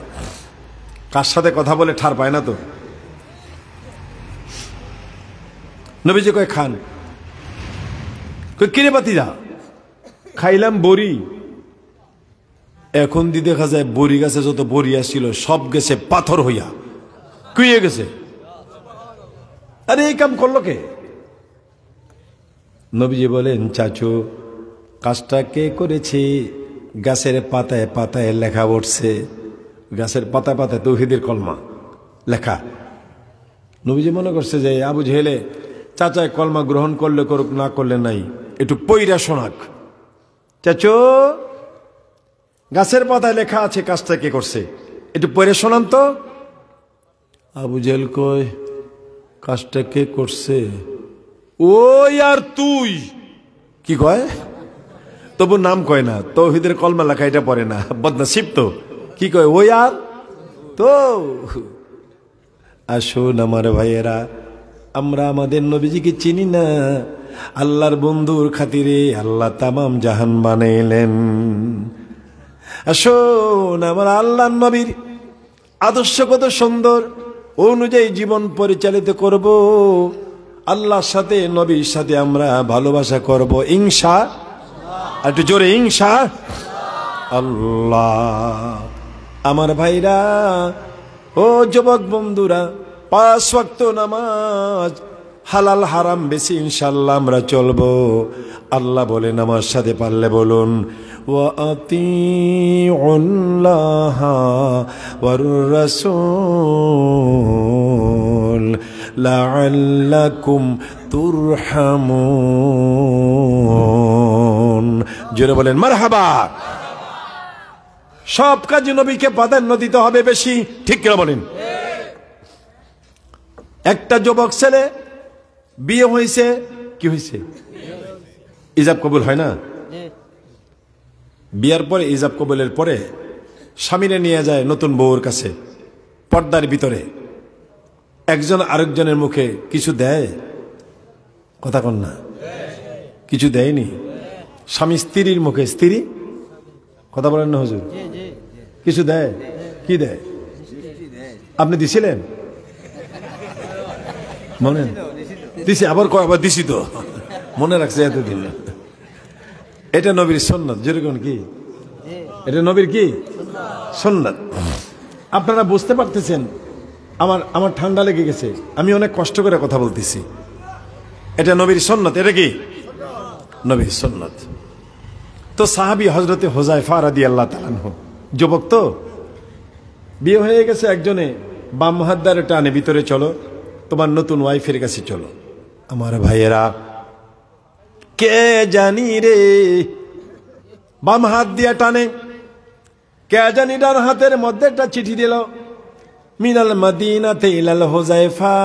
Speaker 1: কার সাথে কথা বলে ঠার পায় না তো। নবীজি কয়, খান। কিরে বাতিজা, খাইলাম বড়ি, এখন দি দেখা যায় বড়ি গাছে যত বড়ি আসছিল সব গেছে পাথর হইয়া কুইয়ে গেছে। আরে এই কাম করলো কে? নবীজি বলেন, চাচু কাজটা কে করেছে? গাছের পাতায় পাতায় লেখা উঠছে, গাছের পাতায় পাতায় তাওহীদের কলমা লেখা। নবীজি মনে করছে যে আবু জেহেলে চাচায় কলমা গ্রহণ করলে করুক, না করলে নাই, একটু পইরা শোনাক। চাচু গাছের পাতায় লেখা আছে, কাজটা কে করছে, একটু পড়ে শোনান তো। আবু জেহেল কয়, কাজটা কে করছে? ওই আর তুই কি কয়, তবু নাম কয় না, তাওহীদের কলমা লেখা এটা পড়ে না, বদনসিব তো। কি কয়, ওই আর তো। আসুন আমার ভাইয়েরা, আমরা আমাদের নবীজিকে চিনি না, আল্লাহর বন্ধুর খাতিরে আল্লাহ তামাম জাহান বানাইলেন। আসুন আমার আল্লাহর নবীর আদর্শ কত সুন্দর, অনুযায়ী জীবন পরিচালিত করব, আল্লাহর সাথে নবীর সাথে আমরা ভালোবাসা করব ইনশাআল্লাহ। একটু জোরে ইনশাআল্লাহ। আমার ভাইরা, ও যুবক বন্ধুরা, 5 ওয়াক্ত নামাজ, হালাল হারাম বেশি ইনশাআল্লাহ আমরা চলবো। আল্লাহ বলেন, আমার সাথে পারলে বলুন, ওয়া আতিউল্লাহ ওয়ার রাসূল লাআল্লাকুম তুরহামুন। জোরে বলেন মারহাবা। সব কাজে নবীকে প্রাধান্য দিতে হবে বেশি, ঠিক কিনা বলেন? একটা যুবক ছেলে বিয়ে হয়েছে, কি হয়েছে? ইজাব কবুল হয় না? বিয়ার পরে ইজাব কবুলের পরে স্বামীরে নিয়ে যায় নতুন বউর কাছে, পর্দার ভিতরে। একজন আরেকজনের মুখে কিছু দেয়? কথা কন না, কিছু দেয়নি। স্বামী স্ত্রীর মুখে, স্ত্রী কথা বলেন না হুজুর, কিছু দেয়? কি দেয়? আপনি দিছিলেন? মনে দিছি, আবার কয়বার দিছি তো মনে রাখছে এতদিন। এটা নবীর সুন্নাত। যেরকম কি এটা নবীর কি সুন্নাত। আপনারা বুঝতে পারতেছেন? আমার ঠান্ডা লেগে গেছে, আমি অনেক কষ্ট করে কথা বলতেছি। এটা নবীর সুন্নাত। এটা কি নবীর সুন্নাত? তো সাহাবী হযরতে হুযায়ফা রাদিয়াল্লাহু তাআলা আনহু যুবক, তো বিয়ে হয়ে গেছে, একজনে বাম হাত ধরে টানে, ভিতরে চলো, তোমার নতুন ওয়াইফের কাছে চলো। আমার ভাইয়েরা, কে জানি রে বাম হাত দিয়া টানে, কে জানি ডান হাতের মধ্যে একটা চিঠি দিল, মিনাল মদিনাতে ইলাল হুযায়ফা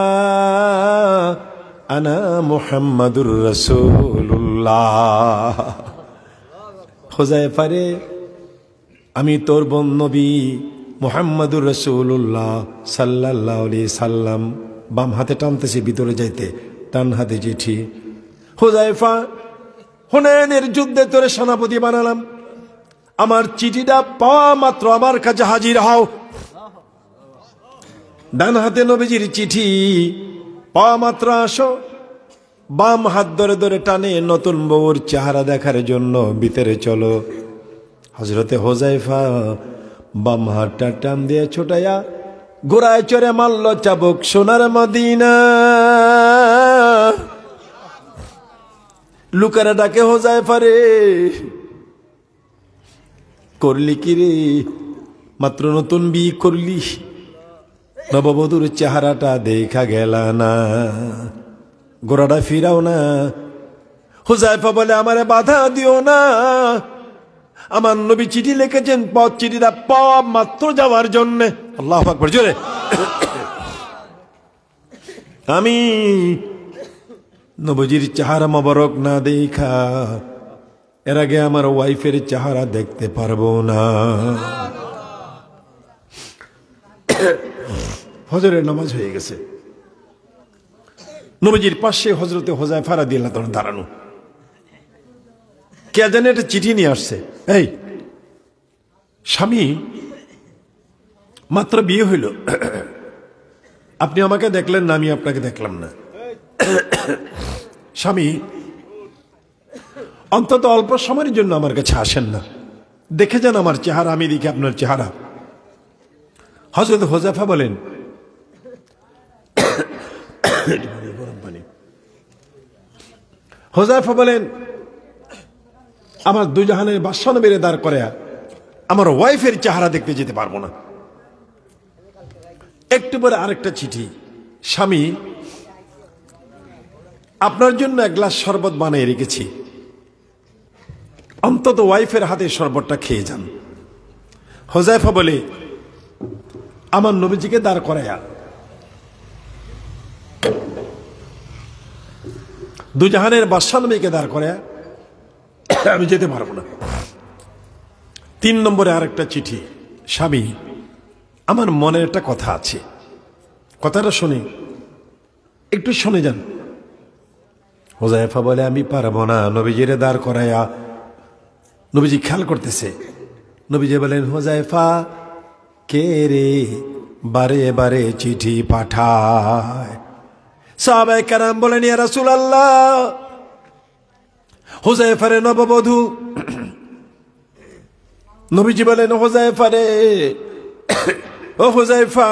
Speaker 1: আনা মুহাম্মাদুর রাসূলুল্লাহ। হুযায়ফা রে, আমি তোর বোন নবী মুহাম্মাদুর রাসূলুল্লাহ সাল্লাল্লাহু আলাইহি সাল্লাম। বাম হাতে টানতেছে ভিতরে যাইতে, ডান হাতে চিঠি। হুযায়ফা, হুনাইনের যুদ্ধে তোরে সেনাপতি বানালাম, আমার চিঠিটা পাওয়া মাত্র আমার কাছে হাজির হও। ডান হাতে নবীজির চিঠি, পাওয়া মাত্র আসো। বাম হাত ধরে ধরে টানে নতুন বউর চেহারা দেখার জন্য ভিতরে চলো। হযরতে হুযায়ফা বাম হাতটা টান দিয়ে ছোটাইয়া ঘোড়ায় চড়ে মারল চাবুক সোনার মদিনা। লুকারা ডাকে, হুযায়ফা রে, করলি কি রে? মাত্র নতুন বিয়ে করলি, নববধূর চেহারাটা দেখা গেল না, গোড়াটা ফিরাও না। হুযায়ফা বলে, আমারে বাধা দিও না, আমার নবী চিঠি লিখেছেন, পথ চিঠিটা পাওয়া মাত্র যাওয়ার জন্য। আল্লাহু আকবার, জোরে। আমি নবীজির চেহারা মোবারক না দেখা এর আগে আমার ওয়াইফের চেহারা দেখতে পারবো না। হজরের নামাজ হয়ে গেছে, নবীজির পাশে হযরতে হুযায়ফা রাদিয়াল্লাহু তাআলা দাঁড়ানো। কে জানে একটা চিঠি নিয়ে আসছে। এই স্বামী, মাত্র বিয়ে হইল, আপনি আমাকে দেখলেন না, আমি আপনাকে দেখলাম না। স্বামী, অন্তত অল্প সময়ের জন্য আমার কাছে আসেন না, দেখে যান আমার চেহারা, আমি দেখি আপনার চেহারা। হযরত হুযায়ফা বলেন, হুযায়ফা বলেন, আমার দুজাহানের বাদশাহ নবীরে দাঁড় করে আমার ওয়াইফের চেহারা দেখতে যেতে পারবো না। একটু পরে আরেকটা চিঠি, স্বামী আপনার জন্য এক গ্লাস শরবত বানিয়ে রেখেছি, অন্তত ওয়াইফের হাতে শরবতটা খেয়ে যান। হুযায়ফা বলে, আমার নবীজিকে দাঁড় করায়া দুজাহানের বাদশাহ নবীকে দাঁড় করায়া আমি যেতে পারবো না। 3 নম্বরে আরেকটা চিঠি, স্বামী আমার মনের একটা কথা আছে, কথাটা শুনে একটু শুনে যান। হুযায়ফা বলে, আমি পারবো না, নবীজিরে দাঁড় করায়া। নবীজি খেয়াল করতেছে, নবীজি বলেন, হুযায়ফা কে রে বারে বারে চিঠি পাঠায়? সাহাবায়ে কেরাম বলেন, ইয়া রাসূলুল্লাহ, হুযায়ফারে নববধূ। নবীজি বলেন, হুযায়ফা রে, ও হুযায়ফা,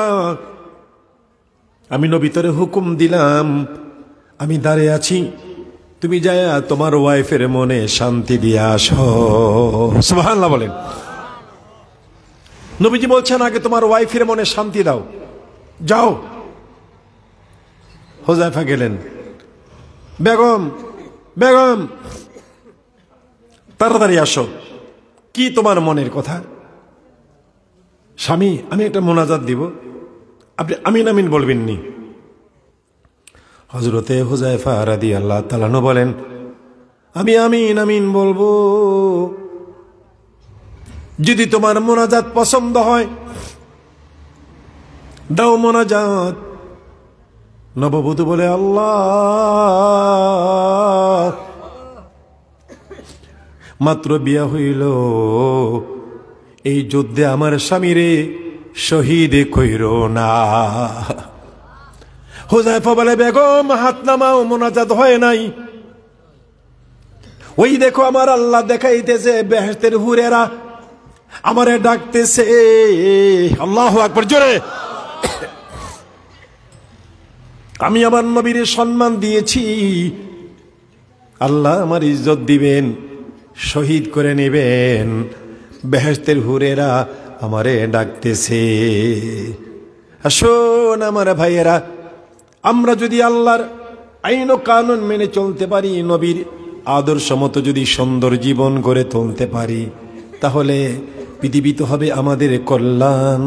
Speaker 1: আমি নবী তোরে হুকুম দিলাম, আমি দাঁড়িয়ে আছি, তুমি যায় তোমার ওয়াইফের মনে শান্তি দিয়ে আসো। সুবহানাল্লাহ বলেন। নবীজি বলছেন, আগে তোমার ওয়াইফের মনে শান্তি দাও, যাও। হুযায়ফা গেলেন, বেগম বেগম তাড়াতাড়ি আসো, কি তোমার মনের কথা? স্বামী আমি একটা মোনাজাত দিব, আপনি আমিন আমিন বলবেন নি। হযরতে হুযায়ফা রাদিয়াল্লাহু তাআলা আনহু বলেন, আমি আমিন আমিন বলবো, যদি তোমার মোনাজাত পছন্দ হয় দাও মোনাজাত। নববধূ বলে, আল্লাহ, মাত্র বিয়া হইল, এই যুদ্ধে আমার স্বামীরে শহীদ কইরো না। হুযায়ফা বলে, বেগম হাত নামাও, মোনাজাত হয় নাই। ওই দেখো আমার আল্লাহ দেখাইতেছে, বেহেশতের হুরেরা আমারে ডাকতেছে। আল্লাহু আকবার, জোরে। আমি আমার নবীর সম্মান দিয়েছি, আল্লাহ আমার ইজ্জত দিবেন, শহীদ করে নেবেন, বেহেশতের হুরেরা আমারে ডাকতেছে। আসুন আমার ভাইয়েরা, আমরা যদি আল্লাহর আইন ও কানুন মেনে চলতে পারি, নবীর আদর্শ মতো যদি সুন্দর জীবন গড়ে তুলতে পারি, তাহলে পৃথিবীতে হবে আমাদের কল্যাণ,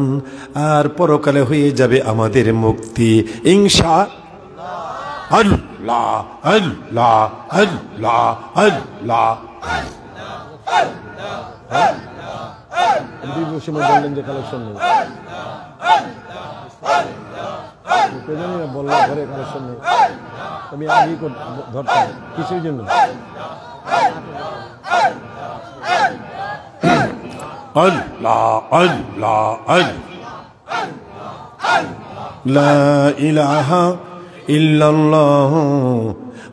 Speaker 1: আর পরকালে হয়ে যাবে আমাদের মুক্তি ইনশাআল্লাহ। আল্লাহ আল্লাহ আল্লাহ বললেন যে কালেকশন নেই, বললাম ঘরে কালেকশন নেই, আমি আগেই ধরতাম কিছুর জন্য। আল্লাহ আল্লাহ লা ইলাহা ইল্লাল্লাহ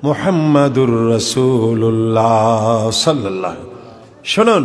Speaker 1: মুহাম্মাদুর রাসূলুল্লাহ সাল্লাল্লাহু। শুনুন,